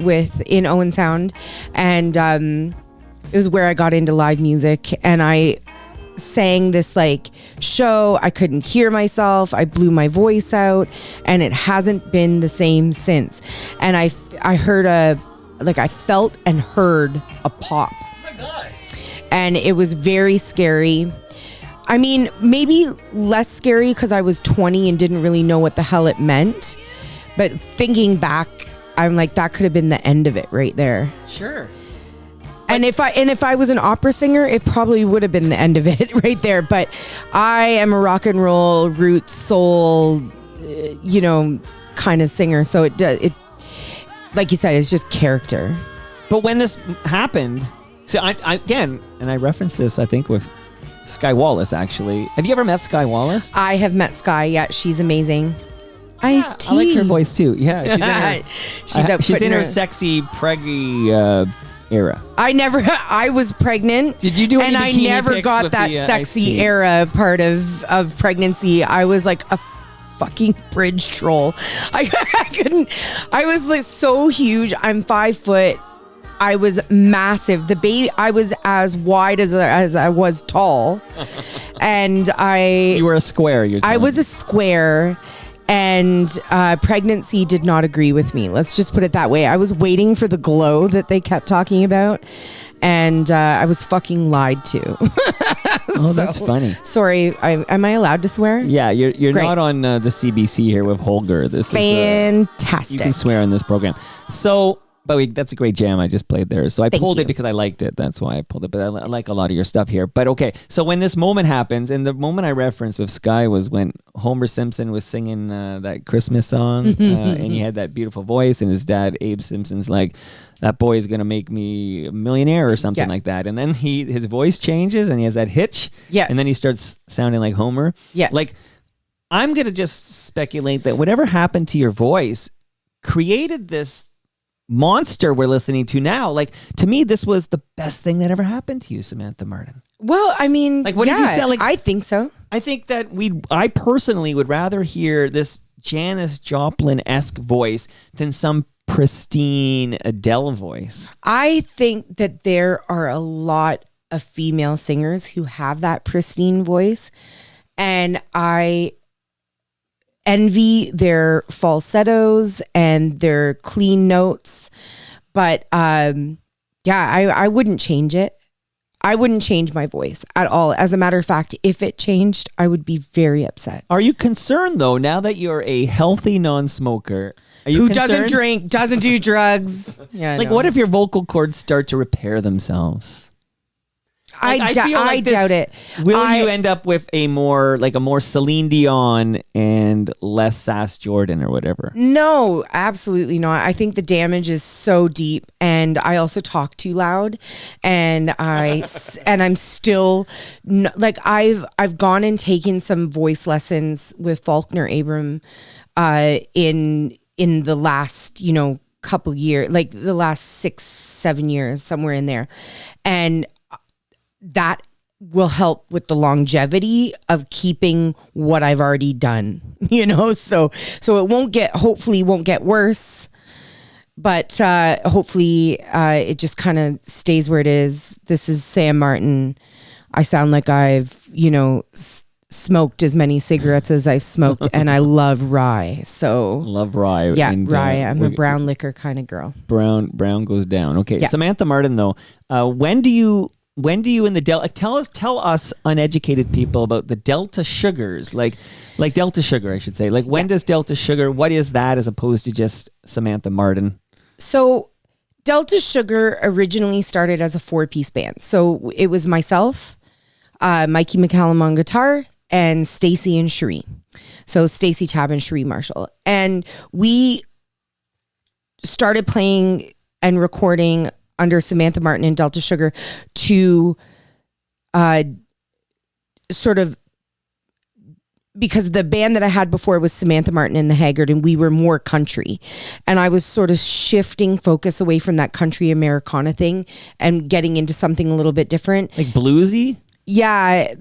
S2: in Owen Sound, and it was where I got into live music, and I sang this like show. I couldn't hear myself. I blew my voice out, and it hasn't been the same since. And I heard I felt and heard a pop. Oh my God. And it was very scary. I mean, maybe less scary because I was 20 and didn't really know what the hell it meant. But thinking back, I'm like, that could have been the end of it right there.
S1: Sure.
S2: And if I was an opera singer, it probably would have been the end of it right there. But I am a rock and roll, roots, soul, kind of singer. So it, like you said, it's just character.
S1: But when this happened, so I again, and I referenced this, I think, with Sky Wallace, actually. Have you ever met Sky Wallace?
S2: I have met Sky. Yeah, she's amazing. Ice-T.
S1: I like her voice too. Yeah, she's in her sexy preggy era.
S2: I was pregnant.
S1: Did you do any
S2: And I
S1: bikini
S2: never
S1: pics
S2: got
S1: with
S2: that
S1: the,
S2: sexy
S1: Ice-T?
S2: era part of pregnancy. I was like a fucking bridge troll. I couldn't. I was like so huge. I'm 5 foot. I was massive. The baby, I was as wide as I was tall. And
S1: You were a square,
S2: I was a square. And pregnancy did not agree with me. Let's just put it that way. I was waiting for the glow that they kept talking about, and I was fucking lied to.
S1: Oh, that's funny.
S2: Sorry, am I allowed to swear?
S1: Yeah, you're
S2: Great.
S1: not on the CBC here with Holger. This
S2: Fantastic.
S1: is you can swear on this program. So, that's a great jam I just played there. So I pulled it because I liked it. That's why I pulled it. But I like a lot of your stuff here. But okay, so when this moment happens, and the moment I referenced with Sky was when Homer Simpson was singing that Christmas song, and he had that beautiful voice, and his dad, Abe Simpson's like, that boy is going to make me a millionaire or something like that. And then his voice changes, and he has that hitch.
S2: Yeah.
S1: And then he starts sounding like Homer.
S2: Yeah.
S1: Like, I'm going to just speculate that whatever happened to your voice created this monster we're listening to now. Like, to me, this was the best thing that ever happened to you, Samantha Martin.
S2: Well, I mean,
S1: like, what did you sound like?
S2: I think so.
S1: I think that I personally would rather hear this Janis Joplin-esque voice than some pristine Adele voice.
S2: I think that there are a lot of female singers who have that pristine voice, and I envy their falsettos and their clean notes. But I wouldn't change it. I wouldn't change my voice at all. As a matter of fact, if it changed, I would be very upset.
S1: Are you concerned, though, now that you're a healthy non-smoker?
S2: Who doesn't drink, doesn't do drugs? Yeah.
S1: Like, what if your vocal cords start to repair themselves?
S2: I doubt it.
S1: Will you end up with a more Celine Dion and less Sass Jordan or whatever?
S2: No, absolutely not. I think the damage is so deep, and I also talk too loud, and I'm still I've gone and taken some voice lessons with Faulkner Abram in the last couple years, like the last 6-7 years, somewhere in there, and that will help with the longevity of keeping what I've already done, so hopefully won't get worse, but hopefully it just kind of stays where it is. This is Sam Martin. I sound like I've, smoked as many cigarettes as I've smoked, and I love rye. So
S1: love rye.
S2: Yeah,
S1: and,
S2: rye. I'm a brown liquor kind of girl.
S1: Brown goes down. Okay,
S2: Yeah.
S1: Samantha Martin, though, when do you when do you in the Delta, tell us uneducated people about the Delta Sugars, like Delta Sugar, I should say. Like, when does Delta Sugar, what is that as opposed to just Samantha Martin?
S2: So Delta Sugar originally started as a 4-piece band. So it was myself, Mikey McCallum on guitar, and Stacy and Cherie. So Stacy Tab and Cherie Marshall. And we started playing and recording under Samantha Martin and Delta Sugar to sort of, because the band that I had before was Samantha Martin and the Haggard, and we were more country. And I was sort of shifting focus away from that country Americana thing and getting into something a little bit different.
S1: Like bluesy?
S2: Yeah,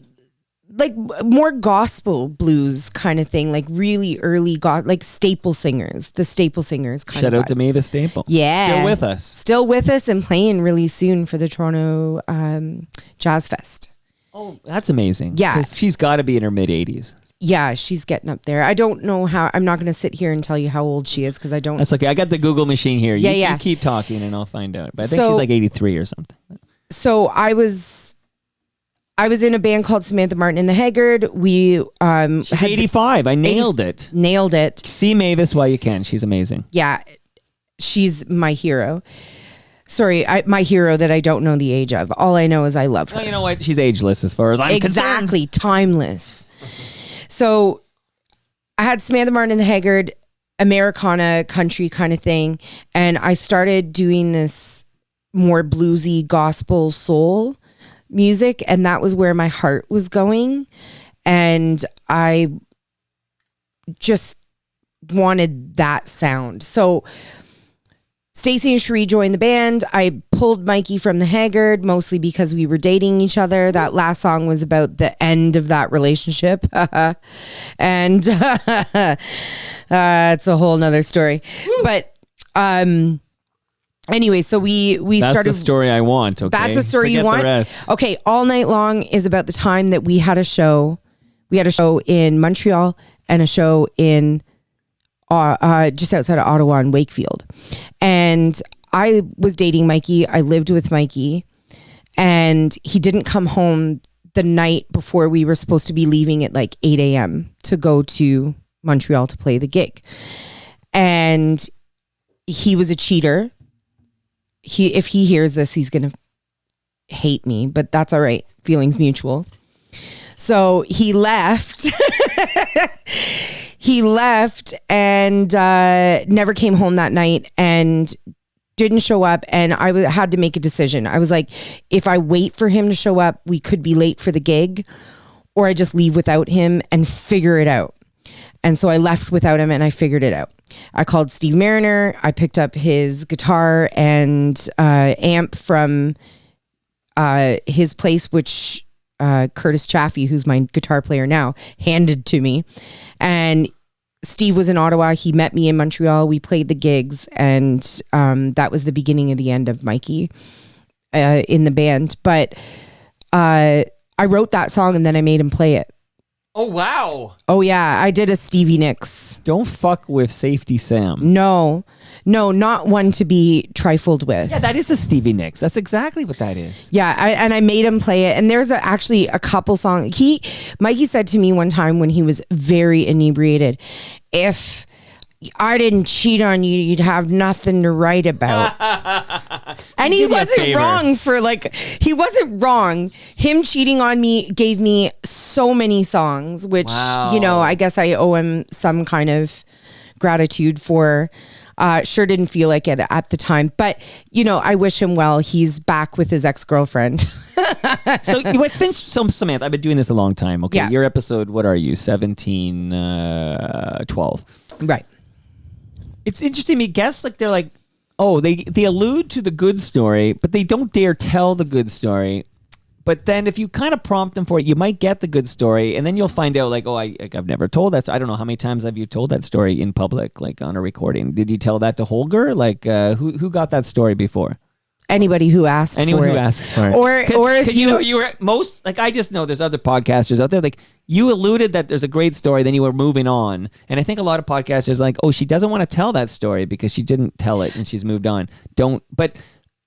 S2: like more gospel blues kind of thing, like really early like staple singers, the staple singers kind
S1: Shout
S2: of
S1: out to Mavis Staple.
S2: Yeah.
S1: Still with us
S2: And playing really soon for the Toronto Jazz Fest.
S1: Oh, that's amazing.
S2: Yeah.
S1: 'Cause she's got to be in her mid-80s.
S2: Yeah, she's getting up there. I don't know how, I'm not going to sit here and tell you how old she is because I don't.
S1: That's okay. I got the Google machine here.
S2: Yeah.
S1: You keep talking and I'll find out. But I think
S2: So-
S1: she's like 83 or something.
S2: So I was in a band called Samantha Martin and the Haggard. We
S1: She's 85. I nailed it.
S2: nailed it.
S1: See Mavis while you can. She's amazing.
S2: Yeah, she's my hero. Sorry, my hero that I don't know the age of. All I know is I love her.
S1: Well, you know what? She's ageless as far as I'm concerned.
S2: Exactly, timeless. So I had Samantha Martin and the Haggard, Americana country kind of thing, and I started doing this more bluesy gospel soul music, and that was where my heart was going, and I just wanted that sound. So Stacy and Cherie joined the band. I pulled Mikey from the Haggard mostly because we were dating each other. That last song was about the end of that relationship. And it's a whole nother story. Woo. But anyway, so we
S1: That's
S2: started.
S1: the story I want, okay?
S2: That's the story
S1: Forget
S2: you want?
S1: the rest.
S2: Okay, All Night Long is about the time that we had a show. We had a show in Montreal and a show in just outside of Ottawa in Wakefield. And I was dating Mikey. I lived with Mikey. And he didn't come home the night before we were supposed to be leaving at like 8 a.m. to go to Montreal to play the gig. And he was a cheater. If he hears this, he's going to hate me, but that's all right. Feelings mutual. So he left. He left and never came home that night and didn't show up. And I had to make a decision. I was like, if I wait for him to show up, we could be late for the gig, or I just leave without him and figure it out. And so I left without him and I figured it out. I called Steve Mariner. I picked up his guitar and amp from his place, which Curtis Chaffee, who's my guitar player now, handed to me. And Steve was in Ottawa. He met me in Montreal. We played the gigs, and that was the beginning of the end of Mikey in the band. But I wrote that song and then I made him play it.
S1: Oh, wow.
S2: Oh, yeah. I did a Stevie Nicks.
S1: Don't fuck with Safety Sam.
S2: No, not one to be trifled with.
S1: Yeah, that is a Stevie Nicks. That's exactly what that is.
S2: Yeah, I made him play it. And there's actually a couple songs. Mikey said to me one time when he was very inebriated, if I didn't cheat on you, you'd have nothing to write about. And he wasn't wrong he wasn't wrong. Him cheating on me gave me so many songs, which,
S1: wow.
S2: I guess I owe him some kind of gratitude for. Sure didn't feel like it at the time, but I wish him well. He's back with his ex-girlfriend.
S1: So Samantha, I've been doing this a long time. Okay.
S2: Yeah.
S1: Your episode, what are you? 17, 12.
S2: Right.
S1: It's interesting to me. Guess they're like, oh, they allude to the good story, but they don't dare tell the good story. But then if you kind of prompt them for it, you might get the good story, and then you'll find out like, oh, I've never told that. So I don't know how many times have you told that story in public, like on a recording. Did you tell that to Holger? Like who got that story before?
S2: Anybody who asked
S1: Anyone
S2: for
S1: who
S2: it.
S1: asked for it.
S2: Or if
S1: you were most, like, I just know there's other podcasters out there, like you alluded that there's a great story, then you were moving on. And I think a lot of podcasters are like, oh, she doesn't want to tell that story because she didn't tell it and she's moved on. But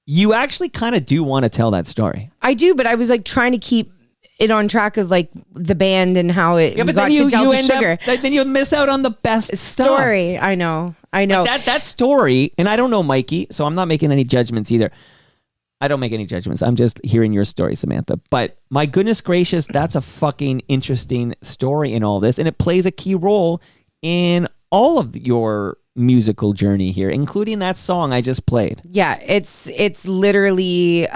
S1: You actually kind of do want to tell that story.
S2: I do, but I was like trying to keep it on track of like the band and how it got to Delta Sugar.
S1: Then you miss out on the best
S2: story.
S1: stuff.
S2: I know.
S1: That story, and I don't know Mikey, so I'm not making any judgments either. I don't make any judgments. I'm just hearing your story, Samantha. But my goodness gracious, that's a fucking interesting story in all this, and it plays a key role in all of your musical journey here, including that song I just played.
S2: Yeah, it's literally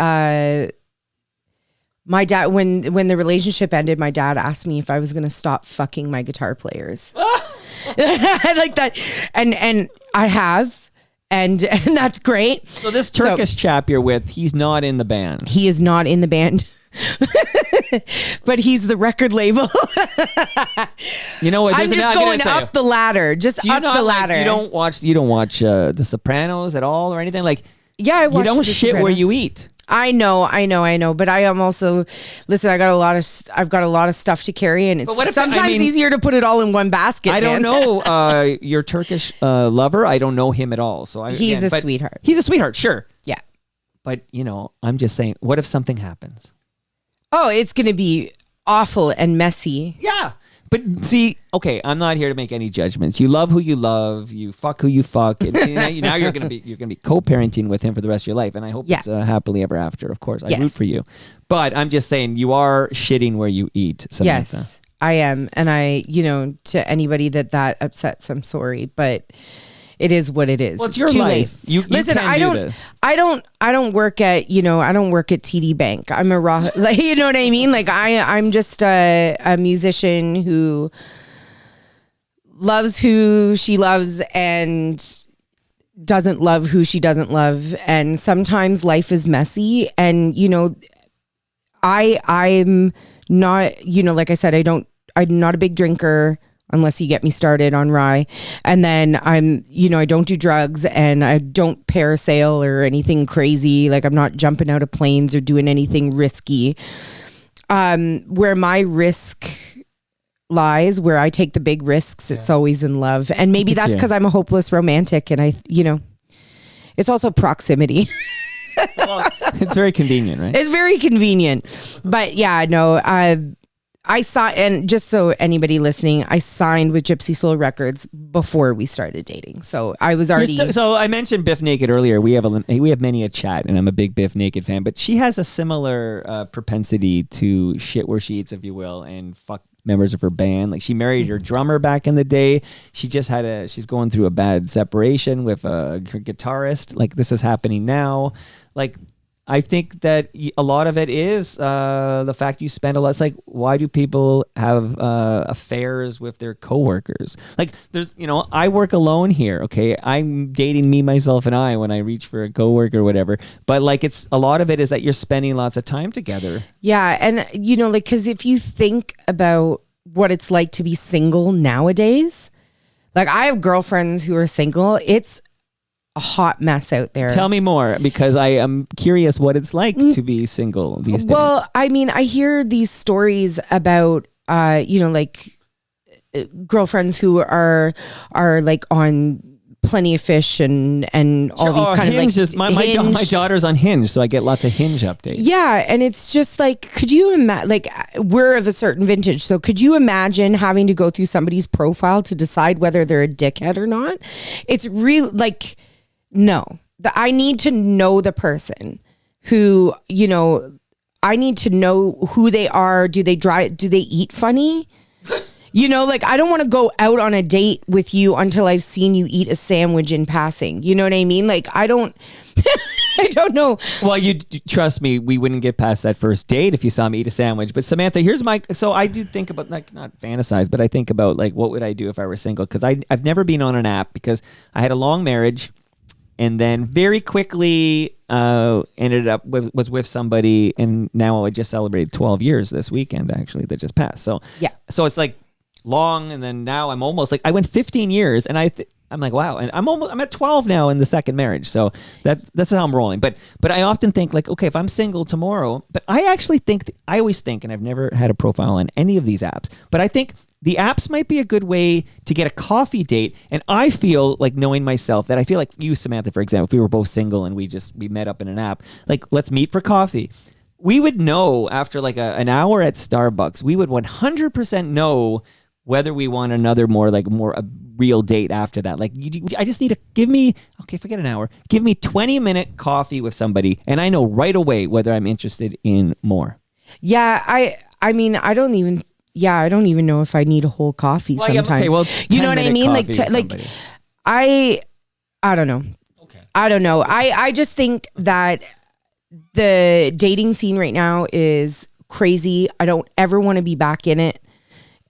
S2: my dad, when the relationship ended, my dad asked me if I was going to stop fucking my guitar players. Like that. And I have, and that's great.
S1: So this Turkish chap you're with, he's not in the band.
S2: He is not in the band. But he's the record label.
S1: You know what?
S2: I'm just going up the ladder. Just up the ladder.
S1: Like, you don't watch The Sopranos at all or anything? Like,
S2: yeah, I watch.
S1: You don't
S2: The
S1: shit
S2: Sopranos.
S1: where you eat.
S2: I know. But I am also, listen, I've got a lot of stuff to carry, and it's sometimes easier to put it all in one basket.
S1: I don't know your Turkish lover. I don't know him at all. So
S2: he's a sweetheart.
S1: He's a sweetheart, sure.
S2: Yeah.
S1: But, I'm just saying, what if something happens?
S2: Oh, it's going to be awful and messy.
S1: Yeah. But see, okay, I'm not here to make any judgments. You love who you love, you fuck who you fuck, and now you're gonna be co-parenting with him for the rest of your life, and I hope it's happily ever after. Of course, I root for you, but I'm just saying you are shitting where you eat, Samantha.
S2: Yes, I am, and to anybody that upsets, I'm sorry, but it is what it is.
S1: Well, it's your life. You
S2: listen. I don't work at TD Bank. I'm a raw. Like, you know what I mean? Like I'm just a musician who loves who she loves and doesn't love who she doesn't love. And sometimes life is messy. And I'm not. Like I said, I'm not a big drinker. Unless you get me started on rye. And then I don't do drugs, and I don't parasail or anything crazy. Like, I'm not jumping out of planes or doing anything risky. Where my risk lies, where I take the big risks, it's always in love. And maybe that's because I'm a hopeless romantic, and it's also proximity.
S1: Well, it's very convenient, right?
S2: It's very convenient. But yeah, no, I saw, and just so anybody listening, I signed with Gypsy Soul Records before we started dating. So I was already.
S1: So I mentioned Biff Naked earlier. We have many a chat, and I'm a big Biff Naked fan. But she has a similar propensity to shit where she eats, if you will, and fuck members of her band. Like, she married her drummer back in the day. She just she's going through a bad separation with her guitarist. Like, this is happening now. Like, I think that a lot of it is the fact you spend a lot. It's like, why do people have affairs with their coworkers? Like, I work alone here. Okay, I'm dating me, myself, and I when I reach for a coworker or whatever. But like, it's a lot of it is that you're spending lots of time together.
S2: Yeah, and because if you think about what it's like to be single nowadays, like, I have girlfriends who are single. It's a hot mess out there.
S1: Tell me more, because I am curious what it's like to be single these days.
S2: Well, I mean, I hear these stories about, girlfriends who are like on Plenty of Fish and all these kind
S1: Hinge
S2: of like
S1: Hinge. My daughter's on Hinge, so I get lots of Hinge updates.
S2: Yeah, and it's just like, could you imagine? Like, we're of a certain vintage, so could you imagine having to go through somebody's profile to decide whether they're a dickhead or not? It's really like. No, I need to know the person who, I need to know who they are. Do they drive? Do they eat funny? Like, I don't want to go out on a date with you until I've seen you eat a sandwich in passing. You know what I mean? Like, I don't know.
S1: Well, you trust me, we wouldn't get past that first date if you saw me eat a sandwich. But Samantha, so I do think about, like, not fantasize, but I think about, like, what would I do if I were single? Because I've never been on an app, because I had a long marriage. And then very quickly ended up was with somebody, and now I just celebrated 12 years this weekend, actually, that just passed. So
S2: yeah,
S1: so it's like long, and then now I'm almost like, I went 15 years, and I'm like, wow, and I'm at 12 now in the second marriage. So that's how I'm rolling. But I often think, like, okay, if I'm single tomorrow, but I actually think I always think, and I've never had a profile on any of these apps, but I think the apps might be a good way to get a coffee date. And I feel like, knowing myself, that I feel like you, Samantha, for example, if we were both single and we met up in an app, like, let's meet for coffee. We would know after like an hour at Starbucks, we would 100% know whether we want another more a real date after that. Like, I just need forget an hour. Give me 20-minute coffee with somebody, and I know right away whether I'm interested in more.
S2: Yeah, I mean, I don't even know if I need a whole coffee sometimes.
S1: Okay, well,
S2: you know what I mean? I don't know.
S1: Okay.
S2: I don't know. I just think that the dating scene right now is crazy. I don't ever want to be back in it.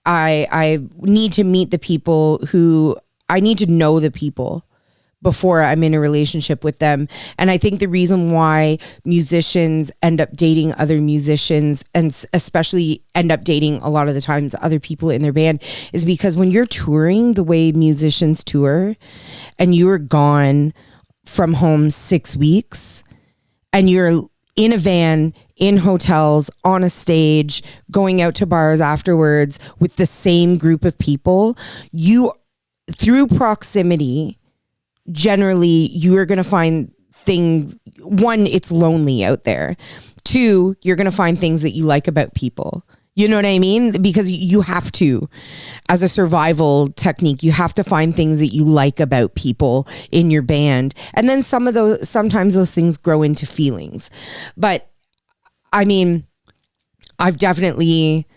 S2: I need to meet the people I need to know the people before I'm in a relationship with them. And I think the reason why musicians end up dating other musicians, and especially end up dating a lot of the times other people in their band, is because when you're touring the way musicians tour, and you are gone from home 6 weeks, and you're in a van, in hotels, on a stage, going out to bars afterwards with the same group of people, through proximity, generally you are going to find things. One, it's lonely out there. Two, you're going to find things that you like about people. You know what I mean? Because you have to, as a survival technique, you have to find things that you like about people in your band. And then sometimes those things grow into feelings. But I mean, I've definitely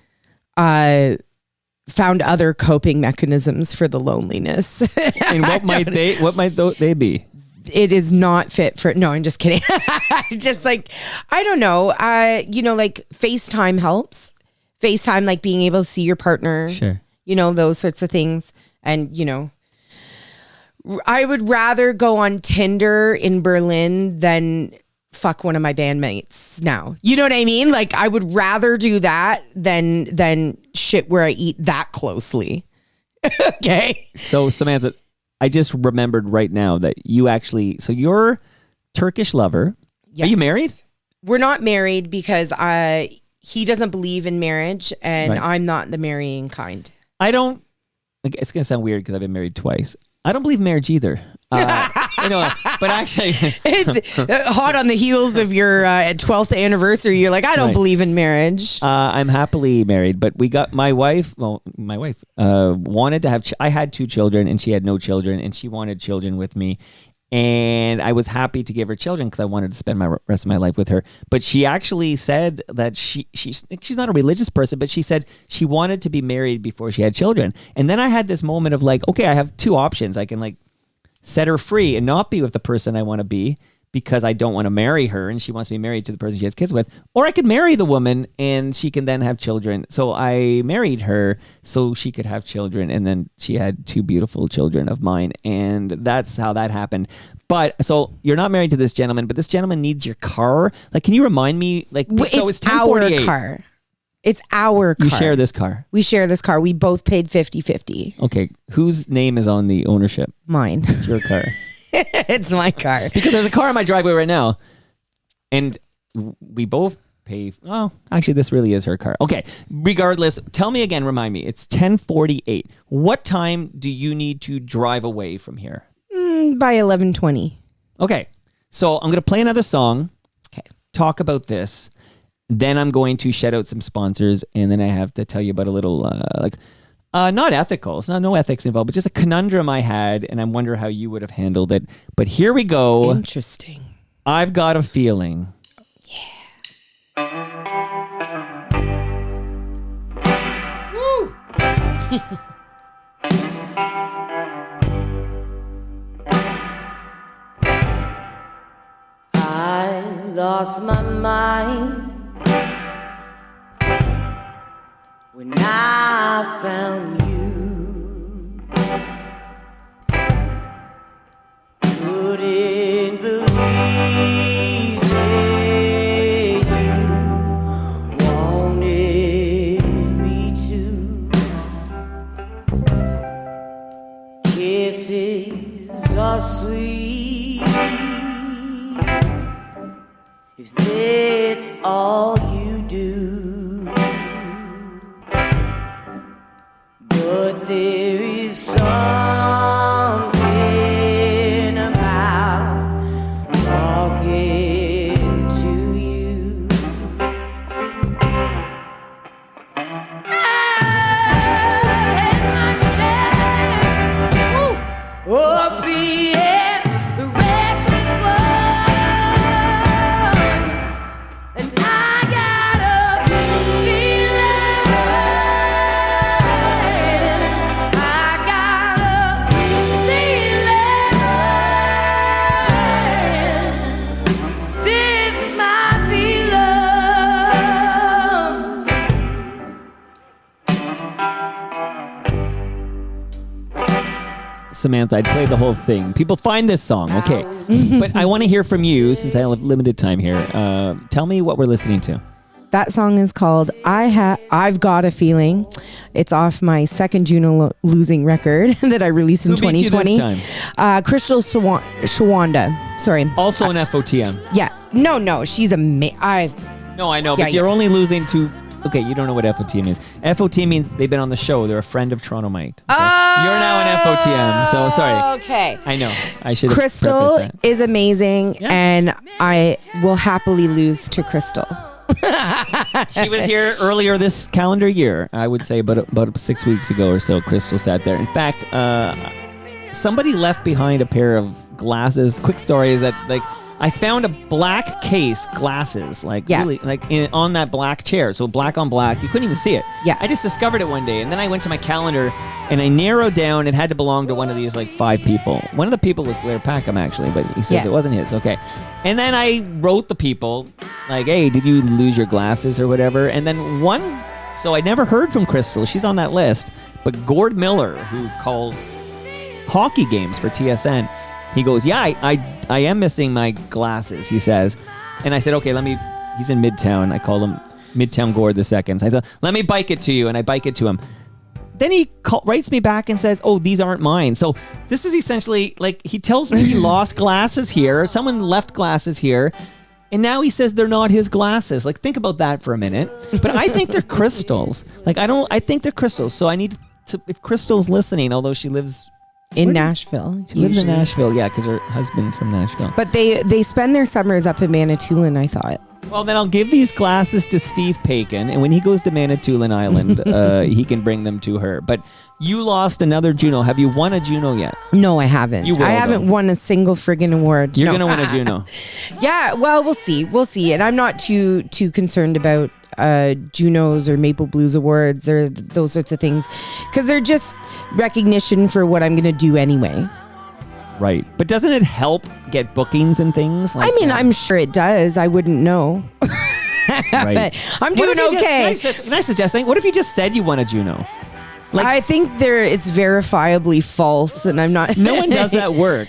S2: found other coping mechanisms for the loneliness.
S1: And what might they be?
S2: It is not fit for, no, I'm just kidding. Just like, I don't know. Like FaceTime helps. FaceTime, like being able to see your partner.
S1: Sure.
S2: Those sorts of things. And, I would rather go on Tinder in Berlin than fuck one of my bandmates now. You know what I mean? Like, I would rather do that than shit where I eat that closely. Okay.
S1: So, Samantha, I just remembered right now that you're Turkish lover. Yes. Are you married?
S2: We're not married because he doesn't believe in marriage, and right. I'm not the marrying kind.
S1: I don't. It's gonna sound weird because I've been married twice. I don't believe in marriage either. But actually,
S2: it's hot on the heels of your 12th anniversary. You're like, I don't believe in marriage.
S1: I'm happily married, but we got my wife wanted to have. I had 2 children, and she had no children, and she wanted children with me. And I was happy to give her children because I wanted to spend my rest of my life with her. But she actually said that she's not a religious person, but she said she wanted to be married before she had children. And then I had this moment of like, okay, I have 2 options. I can like set her free and not be with the person I want to be because I don't want to marry her and she wants to be married to the person she has kids with. Or I could marry the woman and she can then have children. So I married her so she could have children, and then she had 2 beautiful children of mine, and that's how that happened. But so you're not married to this gentleman, but this gentleman needs your car. Like, can you remind me? Like, so it's
S2: our car. It's our car.
S1: You share this car.
S2: We share this car. We both paid 50-50.
S1: Okay. Whose name is on the ownership?
S2: Mine.
S1: It's your car.
S2: It's my car.
S1: Because there's a car in my driveway right now, and we both pay. Oh, actually, this really is her car. Okay. Regardless, tell me again. Remind me. It's 10:48. What time do you need to drive away from here?
S2: By 11:20.
S1: Okay. So I'm going to play another song.
S2: Okay.
S1: Talk about this. Then I'm going to shout out some sponsors, and then I have to tell you about a little not ethical. It's no ethics involved, but just a conundrum I had, and I wonder how you would have handled it. But here we go.
S2: Interesting.
S1: I've got a feeling.
S2: Yeah. Woo!
S4: I lost my mind when I found you. Couldn't believe that you wanted me to. Kisses are sweet if that's all you do.
S1: Samantha, I'd play the whole thing. People find this song, okay. But I want to hear from you, since I have limited time here. Tell me what we're listening to.
S2: That song is called I've Got a Feeling. It's off my second Juno losing record that I released in
S1: Who beat you
S2: 2020.
S1: this time?
S2: Crystal Shawanda. Sorry.
S1: Also an FOTM.
S2: Yeah. No. She's
S1: No, I know, but you're only losing to... Okay, you don't know what FOTM means. FOTM means they've been on the show. They're a friend of Toronto Mike. Okay? You're now an FOTM, so sorry.
S2: Okay.
S1: I know. I should have
S2: Crystal
S1: prefaced that.
S2: is amazing, and I will happily lose to Crystal.
S1: She was here earlier this calendar year, I would say, about 6 weeks ago or so. Crystal sat there. In fact, somebody left behind a pair of glasses. Quick story is that, like, I found a black case, glasses, really, on that black chair. So black on black. You couldn't even see it.
S2: Yeah.
S1: I just discovered it one day, and then I went to my calendar, and I narrowed down. It had to belong to one of these, 5 people. One of the people was Blair Packham, actually, but he says it wasn't his. Okay. And then I wrote the people, hey, did you lose your glasses or whatever? And then so I never heard from Crystal. She's on that list. But Gord Miller, who calls hockey games for TSN, he goes, yeah, I am missing my glasses, he says. And I said, okay, he's in Midtown. I call him Midtown Gord the second. So I said, let me bike it to you. And I bike it to him. Then he writes me back and says, oh, these aren't mine. So this is essentially, he tells me he lost glasses here. Someone left glasses here. And now he says they're not his glasses. Think about that for a minute. But I think they're crystals. I think they're crystals. So I need to, if Crystal's listening, although she lives...
S2: In Nashville.
S1: She lives in Nashville, yeah, because her husband's from Nashville.
S2: But they spend their summers up in Manitoulin, I thought.
S1: Well, then I'll give these glasses to Steve Paikin, and when he goes to Manitoulin Island, he can bring them to her. But you lost another Juno. Have you won a Juno yet?
S2: No, I haven't.
S1: You will,
S2: I haven't won a single friggin' award.
S1: You're going to win a Juno.
S2: Yeah, well, we'll see. We'll see. And I'm not too concerned about Junos or Maple Blues Awards or those sorts of things, because they're just recognition for what I'm going to do anyway.
S1: Right. But doesn't it help get bookings and things?
S2: I'm sure it does. I wouldn't know.
S1: Right.
S2: But I'm doing okay.
S1: Can I suggest something? What if you just said you won a Juno?
S2: I think it's verifiably false, and I'm not.
S1: No one does that work.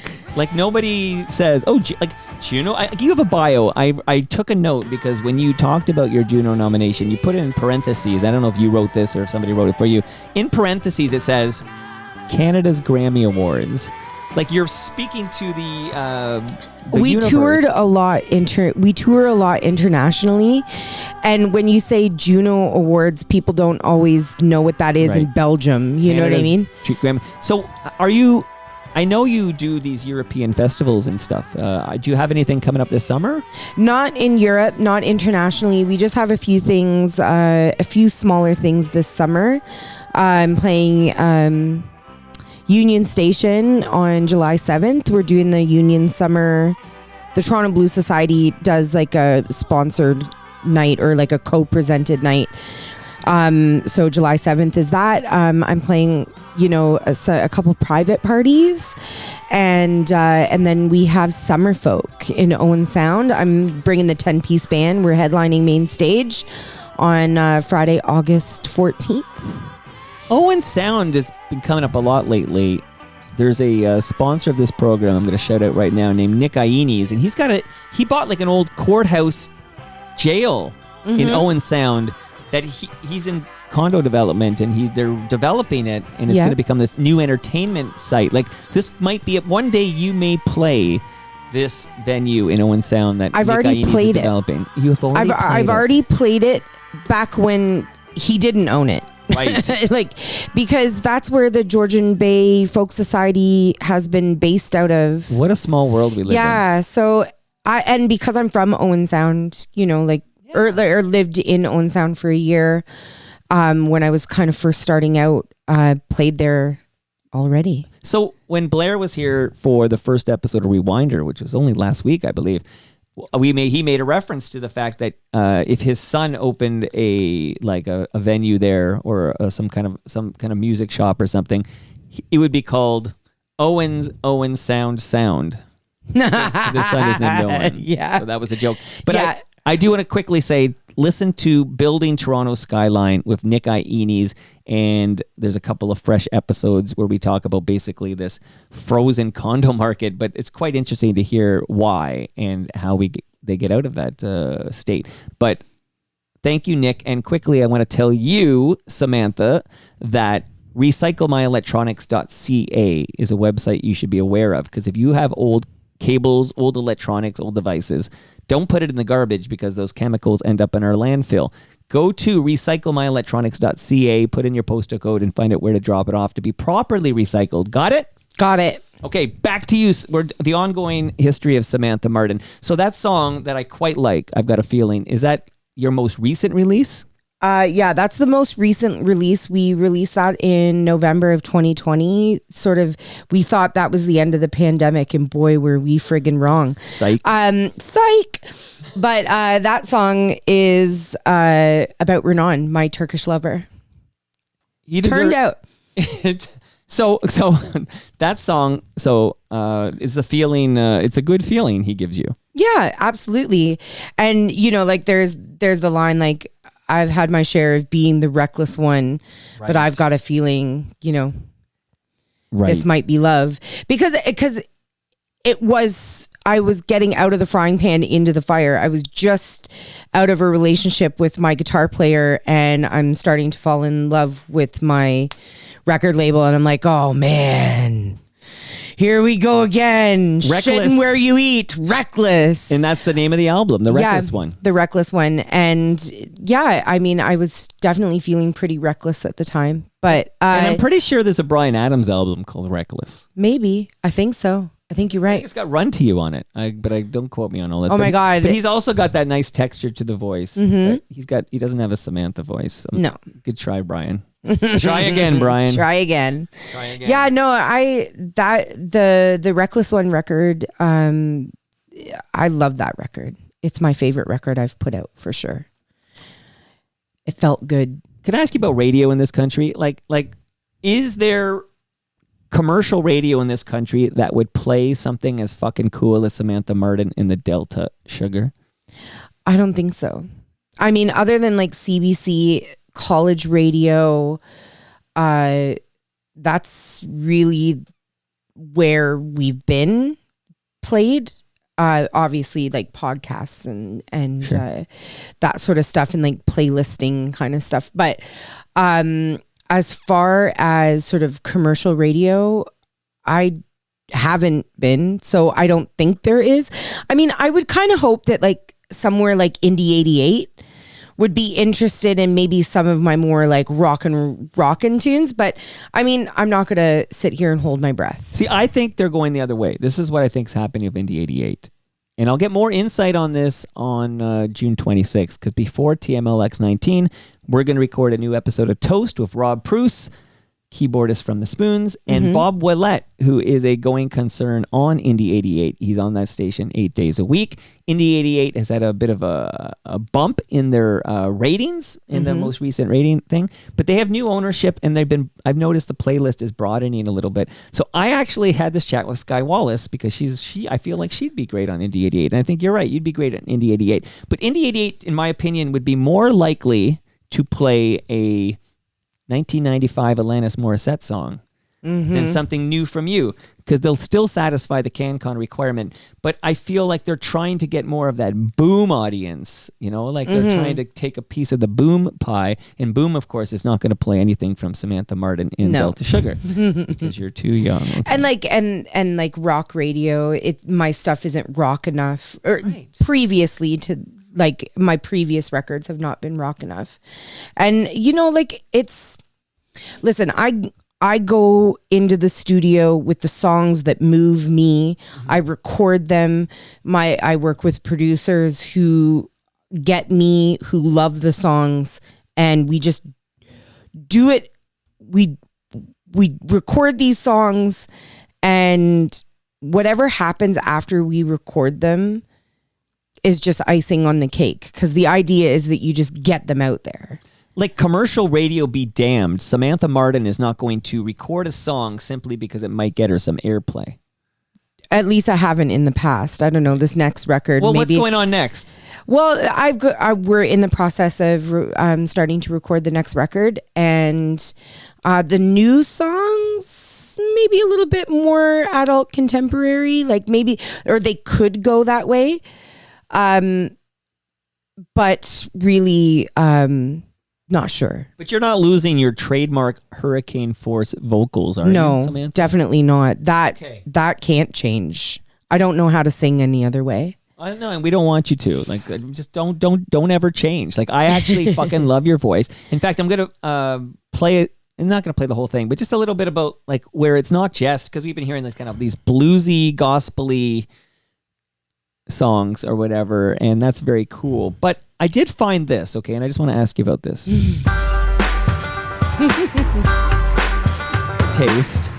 S1: Nobody says, oh, Juno. You have a bio. I took a note because when you talked about your Juno nomination, you put it in parentheses. I don't know if you wrote this or if somebody wrote it for you. In parentheses, it says Canada's Grammy Awards. You're speaking to the
S2: we
S1: universe.
S2: toured a lot. We tour a lot internationally, and when you say Juno Awards, people don't always know what that is in Belgium. You know what I mean?
S1: Grammy. So, are you? I know you do these European festivals and stuff. Do you have anything coming up this summer?
S2: Not in Europe, not internationally. We just have a few things, a few smaller things this summer. I'm playing Union Station on July 7th. We're doing the Union Summer. The Toronto Blues Society does a sponsored night or a co-presented night. So July 7th is that. I'm playing, a couple private parties, and then we have Summerfolk in Owen Sound. I'm bringing the 10-piece band. We're headlining main stage on Friday, August 14th.
S1: Owen Sound has been coming up a lot lately. There's a sponsor of this program I'm going to shout out right now named Nick Iones, and he bought an old courthouse jail in Owen Sound that he's in condo development, and they're developing it, and it's going to become this new entertainment site. This might be one day you may play this venue in Owen Sound that
S2: I've
S1: Nick
S2: already
S1: Iones
S2: played
S1: is developing. You have already
S2: I've already played it back when he didn't own it.
S1: Right.
S2: Because that's where the Georgian Bay Folk Society has been based out of.
S1: What a small world we live in.
S2: Yeah. So and because I'm from Owen Sound, or lived in Owen Sound for a year, when I was kind of first starting out, played there already.
S1: So when Blair was here for the first episode of Rewinder, which was only last week, I believe, he made a reference to the fact that if his son opened a venue there or some kind of music shop or something, it would be called Owen Sound. His son is named Owen.
S2: Yeah.
S1: So that was a joke. But
S2: yeah.
S1: I do want to quickly say, listen to Building Toronto Skyline with Nick Iones, and there's a couple of fresh episodes where we talk about basically this frozen condo market, but it's quite interesting to hear why and how they get out of that state. But thank you, Nick. And quickly, I want to tell you, Samantha, that recyclemyelectronics.ca is a website you should be aware of, because if you have old cables, old electronics, old devices, don't put it in the garbage because those chemicals end up in our landfill. Go to recyclemyelectronics.ca, put in your postal code, and find out where to drop it off to be properly recycled. Got it?
S2: Got it.
S1: Okay, back to you. We're the ongoing history of Samantha Martin. So that song that I quite like, I've Got a Feeling, is that your most recent release?
S2: Yeah, that's the most recent release. We released that in November of 2020. Sort of, we thought that was the end of the pandemic, and boy, were we friggin' wrong.
S1: Psych.
S2: Psych. But that song is about Renan, my Turkish lover. Turned out.
S1: So that song, is the feeling, it's a good feeling he gives you.
S2: Yeah, absolutely. And, like there's the line, like, I've had my share of being the reckless one, but I've got a feeling, this might be love. Because I was getting out of the frying pan into the fire. I was just out of a relationship with my guitar player, and I'm starting to fall in love with my record label. And I'm like, oh man, here we go again.
S1: Reckless.
S2: Shitting where you eat. Reckless.
S1: And that's the name of the album, The Reckless One.
S2: The Reckless One. And yeah, I mean, I was definitely feeling pretty reckless at the time. But
S1: and I'm pretty sure there's a Bryan Adams album called Reckless.
S2: Maybe. I think so. I think you're right.
S1: It's got Run to You on it, but I don't quote me on all this.
S2: Oh my God.
S1: But he's also got that nice texture to the voice.
S2: Mm-hmm.
S1: He doesn't have a Samantha voice.
S2: No.
S1: Good try, Brian. Try again, Brian.
S2: Try again.
S1: Yeah,
S2: no, the Reckless One record, I love that record. It's my favorite record I've put out for sure. It felt good.
S1: Can I ask you about radio in this country? Like, is there commercial radio in this country that would play something as fucking cool as Samantha Martin in the Delta Sugar?
S2: I don't think so. I mean, other than like CBC, college radio, that's really where we've been played. Obviously like podcasts and
S1: Sure.
S2: that sort of stuff, and like playlisting kind of stuff. But as far as sort of commercial radio, I haven't been, so I don't think there is. I mean, I would kind of hope that like somewhere like Indie 88 would be interested in maybe some of my more like rockin' tunes. But I mean, I'm not going to sit here and hold my breath.
S1: See, I think they're going the other way. This is what I think is happening with Indie 88. And I'll get more insight on this on June 26th, because before TMLX 19, we're going to record a new episode of Toast with Rob Pruce, keyboardist from The Spoons, and Bob Willett, who is a going concern on Indie 88. He's on that station 8 days a week. Indie 88 has had a bit of a bump in their ratings in the most recent rating thing, but they have new ownership, and I've noticed the playlist is broadening a little bit. So I actually had this chat with Skye Wallace, because I feel like she'd be great on Indie 88. And I think you're right. You'd be great at Indie 88. But Indie 88, in my opinion, would be more likely to play a 1995 Alanis Morissette song than something new from you, because they'll still satisfy the CanCon requirement. But I feel like they're trying to get more of that boom audience, like they're trying to take a piece of the boom pie. And boom, of course, is not going to play anything from Samantha Martin in Delta Sugar because you're too young. Okay.
S2: And like rock radio, my stuff isn't rock enough, or previously to. Like my previous records have not been rock enough. And listen, I go into the studio with the songs that move me. I record them. I work with producers who get me, who love the songs, and we just do it. We record these songs, and whatever happens after we record them is just icing on the cake, because the idea is that you just get them out there.
S1: Like, commercial radio be damned, Samantha Martin is not going to record a song simply because it might get her some airplay.
S2: At least I haven't in the past. I don't know, this next record.
S1: Well,
S2: maybe.
S1: what's going on next?
S2: Well, we're in the process of starting to record the next record, and the new songs maybe a little bit more adult contemporary, like maybe, or they could go that way, but really not sure.
S1: But you're not losing your trademark hurricane force vocals, are you,
S2: No,
S1: Samantha?
S2: definitely not. That can't change. I don't know how to sing any other way.
S1: I don't know, and we don't want you to. Like, just don't ever change. Like, I actually fucking love your voice. In fact, I'm gonna play it. I'm not gonna play the whole thing, but just a little bit about like where it's not just because we've been hearing this kind of these bluesy, gospely songs or whatever, and that's very cool. But I did find this, okay, and I just want to ask you about this. Taste.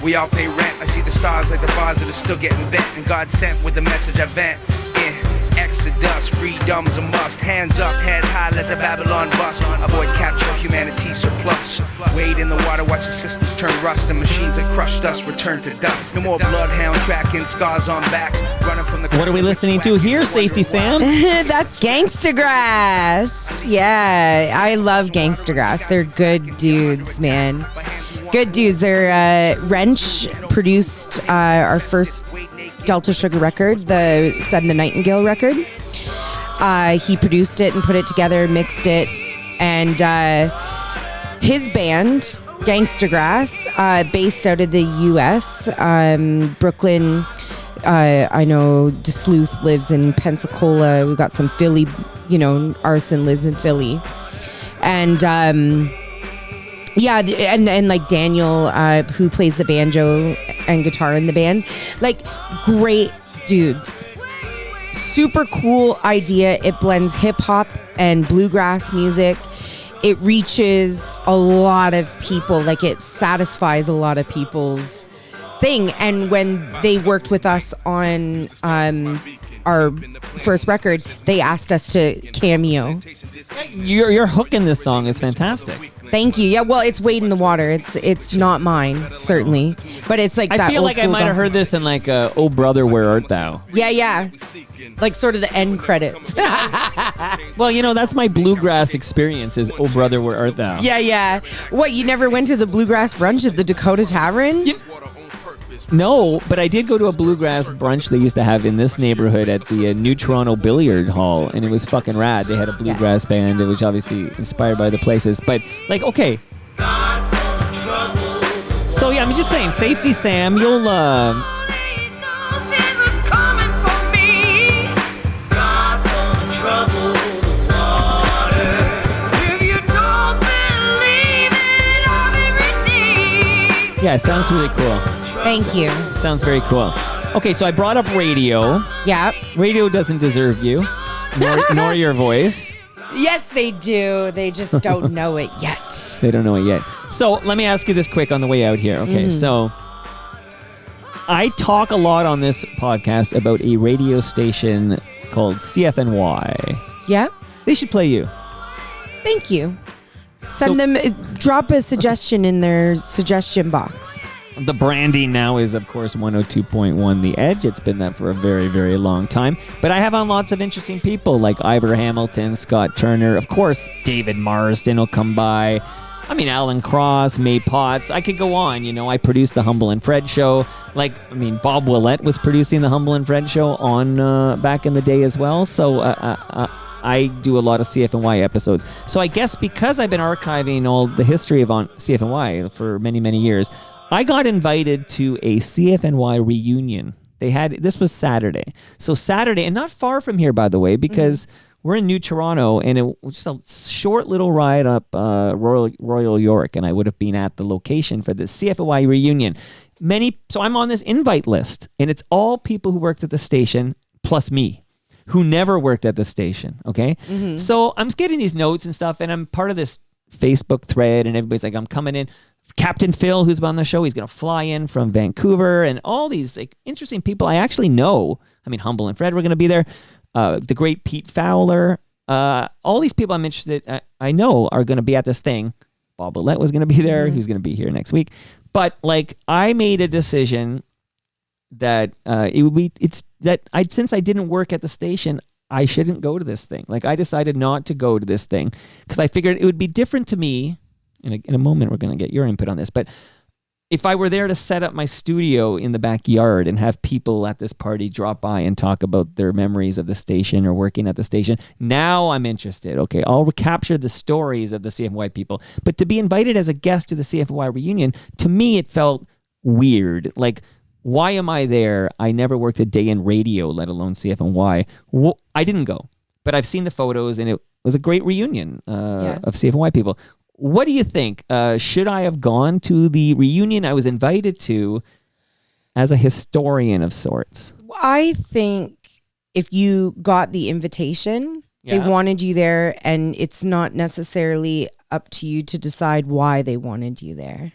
S5: We all pay rent. I see the stars like the bars that are still getting bent. And God sent with the message I vent. Exodus, freedom's a must. Hands up, head high, let the Babylon bust. A voice capture humanity surplus. Wade in the water, watch the systems turn rust. And machines that crushed us return to dust. No more bloodhound tracking, scars on backs. Running from the.
S1: What are we listening to here, Safety Sam?
S2: That's Gangsta Grass. Yeah, I love Gangsta Grass. They're good dudes, man. Good dudes. They're Wrench produced our first Delta Sugar record, the Send the Nightingale record. He produced it and put it together, mixed it, and his band, Gangsta Grass, based out of the U.S., Brooklyn. I know DeSluth lives in Pensacola. We got some Philly, Arson lives in Philly, and yeah, and like Daniel, who plays the banjo and guitar in the band, like great dudes. Super cool idea. It blends hip hop and bluegrass music. It reaches a lot of people. Like it satisfies a lot of people's thing. And when they worked with us on our first record, they asked us to cameo.
S1: Your hook in this song is fantastic.
S2: Thank you. Yeah, well, it's Wade in the Water. It's not mine, certainly, but it's like that.
S1: I feel
S2: old
S1: like I
S2: school
S1: might have heard this in like Oh Brother, Where Art Thou?
S2: Yeah, like sort of the end credits.
S1: Well, that's my bluegrass experience is Oh Brother, Where Art Thou?
S2: Yeah. What, you never went to the bluegrass brunch at the Dakota Tavern?
S1: No, but I did go to a bluegrass brunch they used to have in this neighborhood at the New Toronto Billiard Hall, and it was fucking rad. They had a bluegrass band, which obviously inspired by the places. But, like, okay. So, yeah, I'm just saying, Safety Sam, you'll... Yeah, it sounds really cool.
S2: Thank you.
S1: Sounds very cool. Okay, so I brought up radio.
S2: Yeah.
S1: Radio doesn't deserve you, nor your voice.
S2: Yes, they do. They just don't know it yet.
S1: They don't know it yet. So let me ask you this quick on the way out here. Okay, so I talk a lot on this podcast about a radio station called CFNY.
S2: Yeah.
S1: They should play you.
S2: Thank you. Drop a suggestion in their suggestion box.
S1: The branding now is, of course, 102.1 The Edge. It's been that for a very, very long time. But I have on lots of interesting people like Ivor Hamilton, Scott Turner. Of course, David Marsden will come by. I mean, Alan Cross, May Potts. I could go on. I produced the Humble and Fred show. Bob Willett was producing the Humble and Fred show on back in the day as well. So I do a lot of CFNY episodes. So I guess because I've been archiving all the history of on CFNY for many, many years, I got invited to a CFNY reunion. This was Saturday. So Saturday, and not far from here, by the way, because we're in New Toronto, and it was just a short little ride up Royal York, and I would have been at the location for the CFNY reunion. So I'm on this invite list, and it's all people who worked at the station, plus me, who never worked at the station, okay? So I'm getting these notes and stuff, and I'm part of this Facebook thread, and everybody's like, I'm coming in. Captain Phil, who's on the show, he's going to fly in from Vancouver, and all these interesting people I actually know. I mean, Humble and Fred were going to be there. The great Pete Fowler. All these people I'm interested, I know are going to be at this thing. Bob Willett was going to be there. He's going to be here next week. But I made a decision that since I didn't work at the station, I shouldn't go to this thing. I decided not to go to this thing because I figured it would be different to me. In a moment, we're going to get your input on this. But if I were there to set up my studio in the backyard and have people at this party drop by and talk about their memories of the station or working at the station, now I'm interested. Okay, I'll capture the stories of the CFY people. But to be invited as a guest to the CFY reunion, to me, it felt weird. Why am I there? I never worked a day in radio, let alone CFNY. I didn't go, but I've seen the photos, and it was a great reunion of CFNY people. What do you think? Should I have gone to the reunion I was invited to as a historian of sorts?
S2: I think if you got the invitation, they wanted you there, and it's not necessarily up to you to decide why they wanted you there.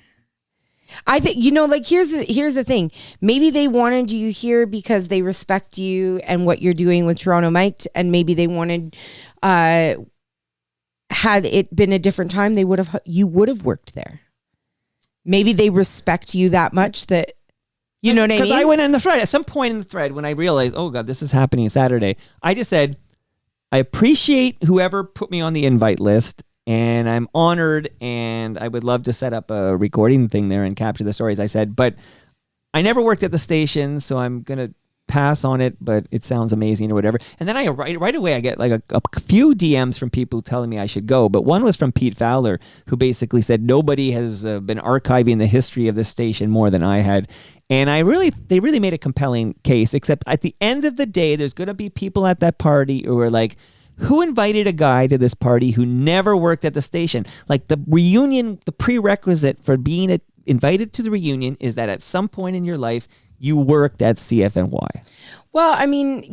S2: I think, here's the thing. Maybe they wanted you here because they respect you and what you're doing with Toronto Mic'd, and maybe they wanted... had it been a different time, you would have worked there. Maybe they respect you that much that, you know what I mean?
S1: Because I went in the thread. At some point in the thread, when I realized, oh God, this is happening Saturday, I just said, I appreciate whoever put me on the invite list, and I'm honored, and I would love to set up a recording thing there and capture the stories. I said, but I never worked at the station, so I'm going to pass on it, but it sounds amazing or whatever. And then right away I get a few DMs from people telling me I should go, but one was from Pete Fowler, who basically said nobody has been archiving the history of this station more than I had. And they really made a compelling case, except at the end of the day, there's going to be people at that party who are like, who invited a guy to this party who never worked at the station? The reunion, the prerequisite for being invited to the reunion is that at some point in your life, you worked at CFNY.
S2: Well, I mean,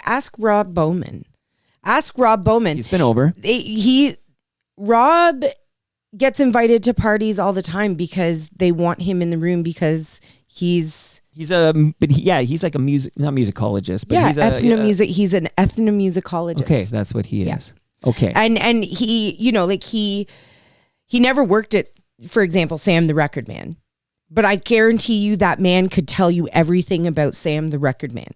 S2: ask Rob Bowman. Ask Rob Bowman.
S1: He's been over.
S2: Rob gets invited to parties all the time because they want him in the room because he's like a not musicologist, but he's an ethnomusicologist.
S1: Okay, that's what he is. Yeah. Okay.
S2: And he never worked at, for example, Sam the Record Man. But I guarantee you that man could tell you everything about Sam the Record Man.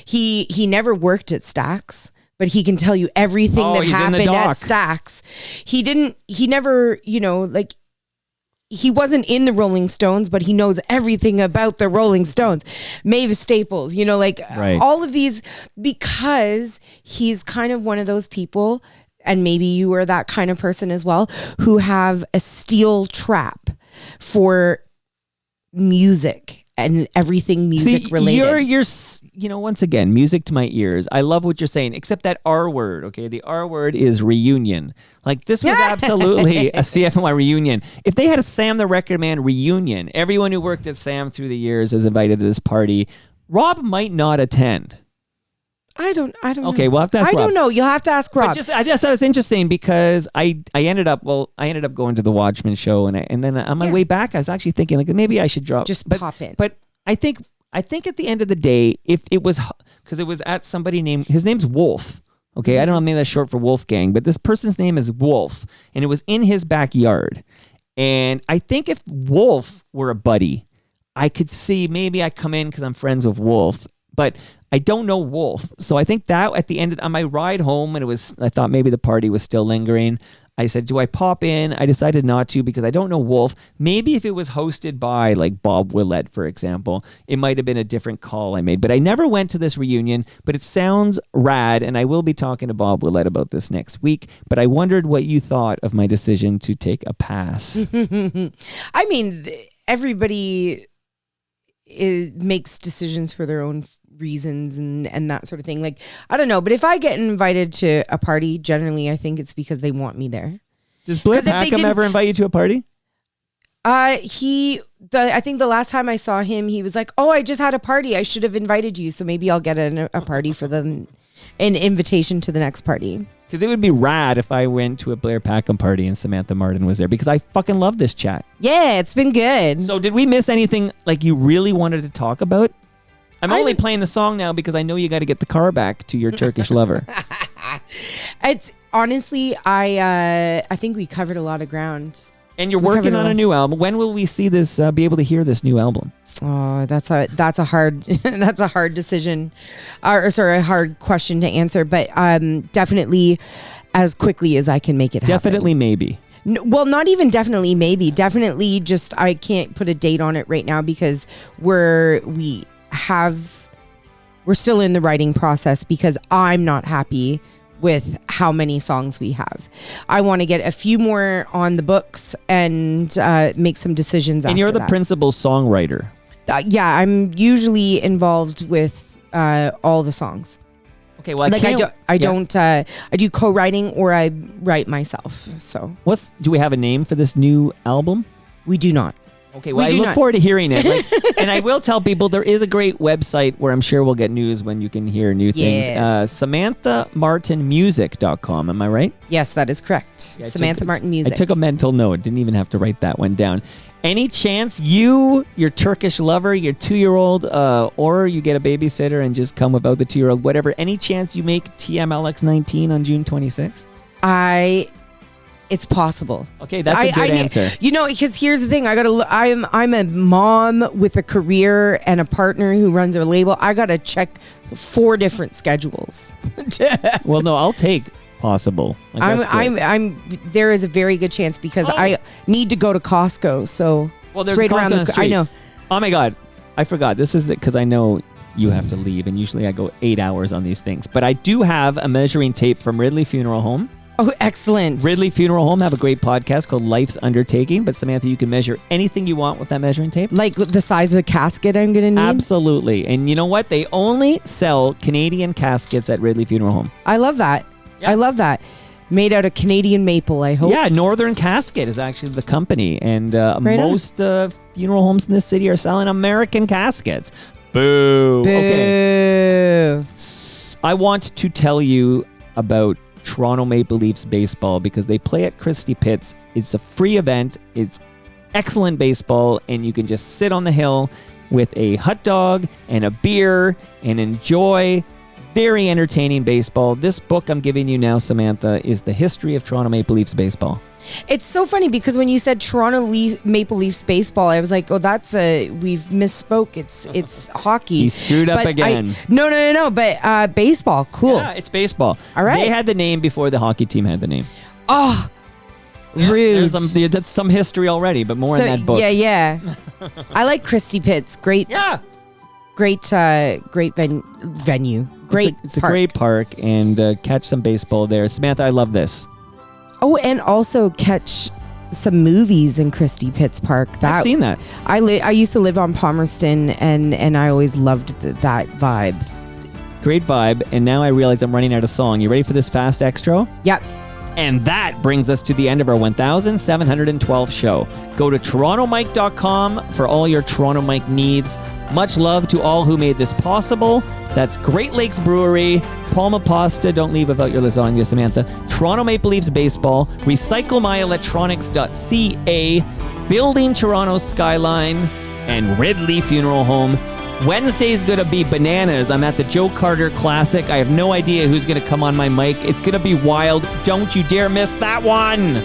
S2: He never worked at Stax, but he can tell you everything that happened at Stax. He never, he wasn't in the Rolling Stones, but he knows everything about the Rolling Stones. Mavis Staples, right. All of these, because he's kind of one of those people, and maybe you are that kind of person as well, who have a steel trap for music and everything music related.
S1: You're once again, music to my ears. I love what you're saying, except that R word, okay? The R word is reunion. This was absolutely a CFNY reunion. If they had a Sam the Record Man reunion, everyone who worked at Sam through the years is invited to this party. Rob might not attend.
S2: I don't know.
S1: Okay, we'll have to ask Rob.
S2: I don't know. You'll have to ask Rob.
S1: I just thought it was interesting because I ended up going to the Watchmen show, and then on my way back, I was actually thinking maybe I should pop in. But I think at the end of the day, if it was, because it was at his name's Wolf. Okay, I don't know, maybe that's short for Wolfgang, but this person's name is Wolf, and it was in his backyard. And I think if Wolf were a buddy, I could see maybe I come in because I'm friends with Wolf, but I don't know Wolf. So I think that at the end on my ride home, and I thought maybe the party was still lingering. I said, do I pop in? I decided not to because I don't know Wolf. Maybe if it was hosted by like Bob Willett, for example, it might have been a different call I made. But I never went to this reunion, but it sounds rad. And I will be talking to Bob Willett about this next week. But I wondered what you thought of my decision to take a pass.
S2: I mean, everybody makes decisions for their own reasons and that sort of thing. Like, I don't know, but if I get invited to a party, generally I think it's because they want me there.
S1: Does Blair Packham ever invite you to a party?
S2: I think the last time I saw him, he was like, "Oh, I just had a party. I should have invited you. So maybe I'll get a party for them, an invitation to the next party."
S1: Because it would be rad if I went to a Blair Packham party and Samantha Martin was there, because I fucking love this chat.
S2: Yeah, it's been good.
S1: So did we miss anything like you really wanted to talk about? I'm only playing the song now because I know you got to get the car back to your Turkish lover.
S2: It's honestly, I think we covered a lot of ground.
S1: And you're working on a new album. When will we see this? Be able to hear this new album?
S2: Oh, that's a hard that's a hard decision, or sorry, a hard question to answer. But definitely, as quickly as I can make it happen.
S1: Definitely, maybe.
S2: Well, not even definitely, maybe. Definitely, just I can't put a date on it right now because we're still in the writing process because I'm not happy with how many songs we have. I want to get a few more on the books and make some decisions.
S1: And you're the principal songwriter.
S2: Yeah, I'm usually involved with all the songs.
S1: Okay, well,
S2: I do co-writing or I write myself. So,
S1: do we have a name for this new album?
S2: We do not.
S1: Okay, well, I look forward to hearing it. And I will tell people there is a great website where I'm sure we'll get news when you can hear new things. SamanthaMartinMusic.com. Am I right?
S2: Yes, that is correct.
S1: Yeah,
S2: Samantha Martin Music.
S1: I took a mental note. Didn't even have to write that one down. Any chance your Turkish lover, your 2-year-old, or you get a babysitter and just come without the 2-year-old, whatever, any chance you make TMLX19 on June 26th?
S2: It's possible.
S1: Okay, that's a good answer.
S2: You know, because here's the thing: I'm a mom with a career and a partner who runs a label. I gotta check 4 different schedules.
S1: Well, no, I'll take possible.
S2: There is a very good chance because I need to go to Costco. So
S1: there's
S2: right around
S1: the street.
S2: I know.
S1: Oh my God, I forgot. This is because I know you have to leave, and usually I go 8 hours on these things. But I do have a measuring tape from Ridley Funeral Home.
S2: Oh, excellent.
S1: Ridley Funeral Home have a great podcast called Life's Undertaking. But Samantha, you can measure anything you want with that measuring tape.
S2: Like the size of the casket I'm going to need?
S1: Absolutely. And you know what? They only sell Canadian caskets at Ridley Funeral Home.
S2: I love that. Yeah. I love that. Made out of Canadian maple, I hope.
S1: Yeah, Northern Casket is actually the company. And most funeral homes in this city are selling American caskets. Boo.
S2: Boo.
S1: Okay. I want to tell you about Toronto Maple Leafs baseball because they play at Christie Pitts. It's a free event. It's excellent baseball, and you can just sit on the hill with a hot dog and a beer and enjoy very entertaining baseball. This book I'm giving you now, Samantha, is the history of Toronto Maple Leafs baseball.
S2: It's so funny because when you said Toronto Maple Leafs baseball, I was like, "Oh, we've misspoke. It's hockey."
S1: He screwed up again.
S2: No. But baseball, cool.
S1: Yeah, it's baseball.
S2: All right.
S1: They had the name before the hockey team had the name.
S2: Oh, rude.
S1: That's some history already, but more in that book.
S2: Yeah. I like Christie Pitts. Great.
S1: Yeah.
S2: Great venue. Great.
S1: It's a great park, and catch some baseball there. Samantha, I love this.
S2: Oh, and also catch some movies in Christie Pitts Park.
S1: I've seen that.
S2: I used to live on Palmerston, and I always loved that vibe.
S1: Great vibe. And now I realize I'm running out of song. You ready for this fast extra?
S2: Yep.
S1: And that brings us to the end of our 1,712 show. Go to torontomike.com for all your Toronto Mike needs. Much love to all who made this possible. That's Great Lakes Brewery, Palma Pasta, don't leave without your lasagna, Samantha, Toronto Maple Leafs Baseball, RecycleMyElectronics.ca, Building Toronto's Skyline, and Ridley Funeral Home. Wednesday's going to be bananas. I'm at the Joe Carter Classic. I have no idea who's going to come on my mic. It's going to be wild. Don't you dare miss that one.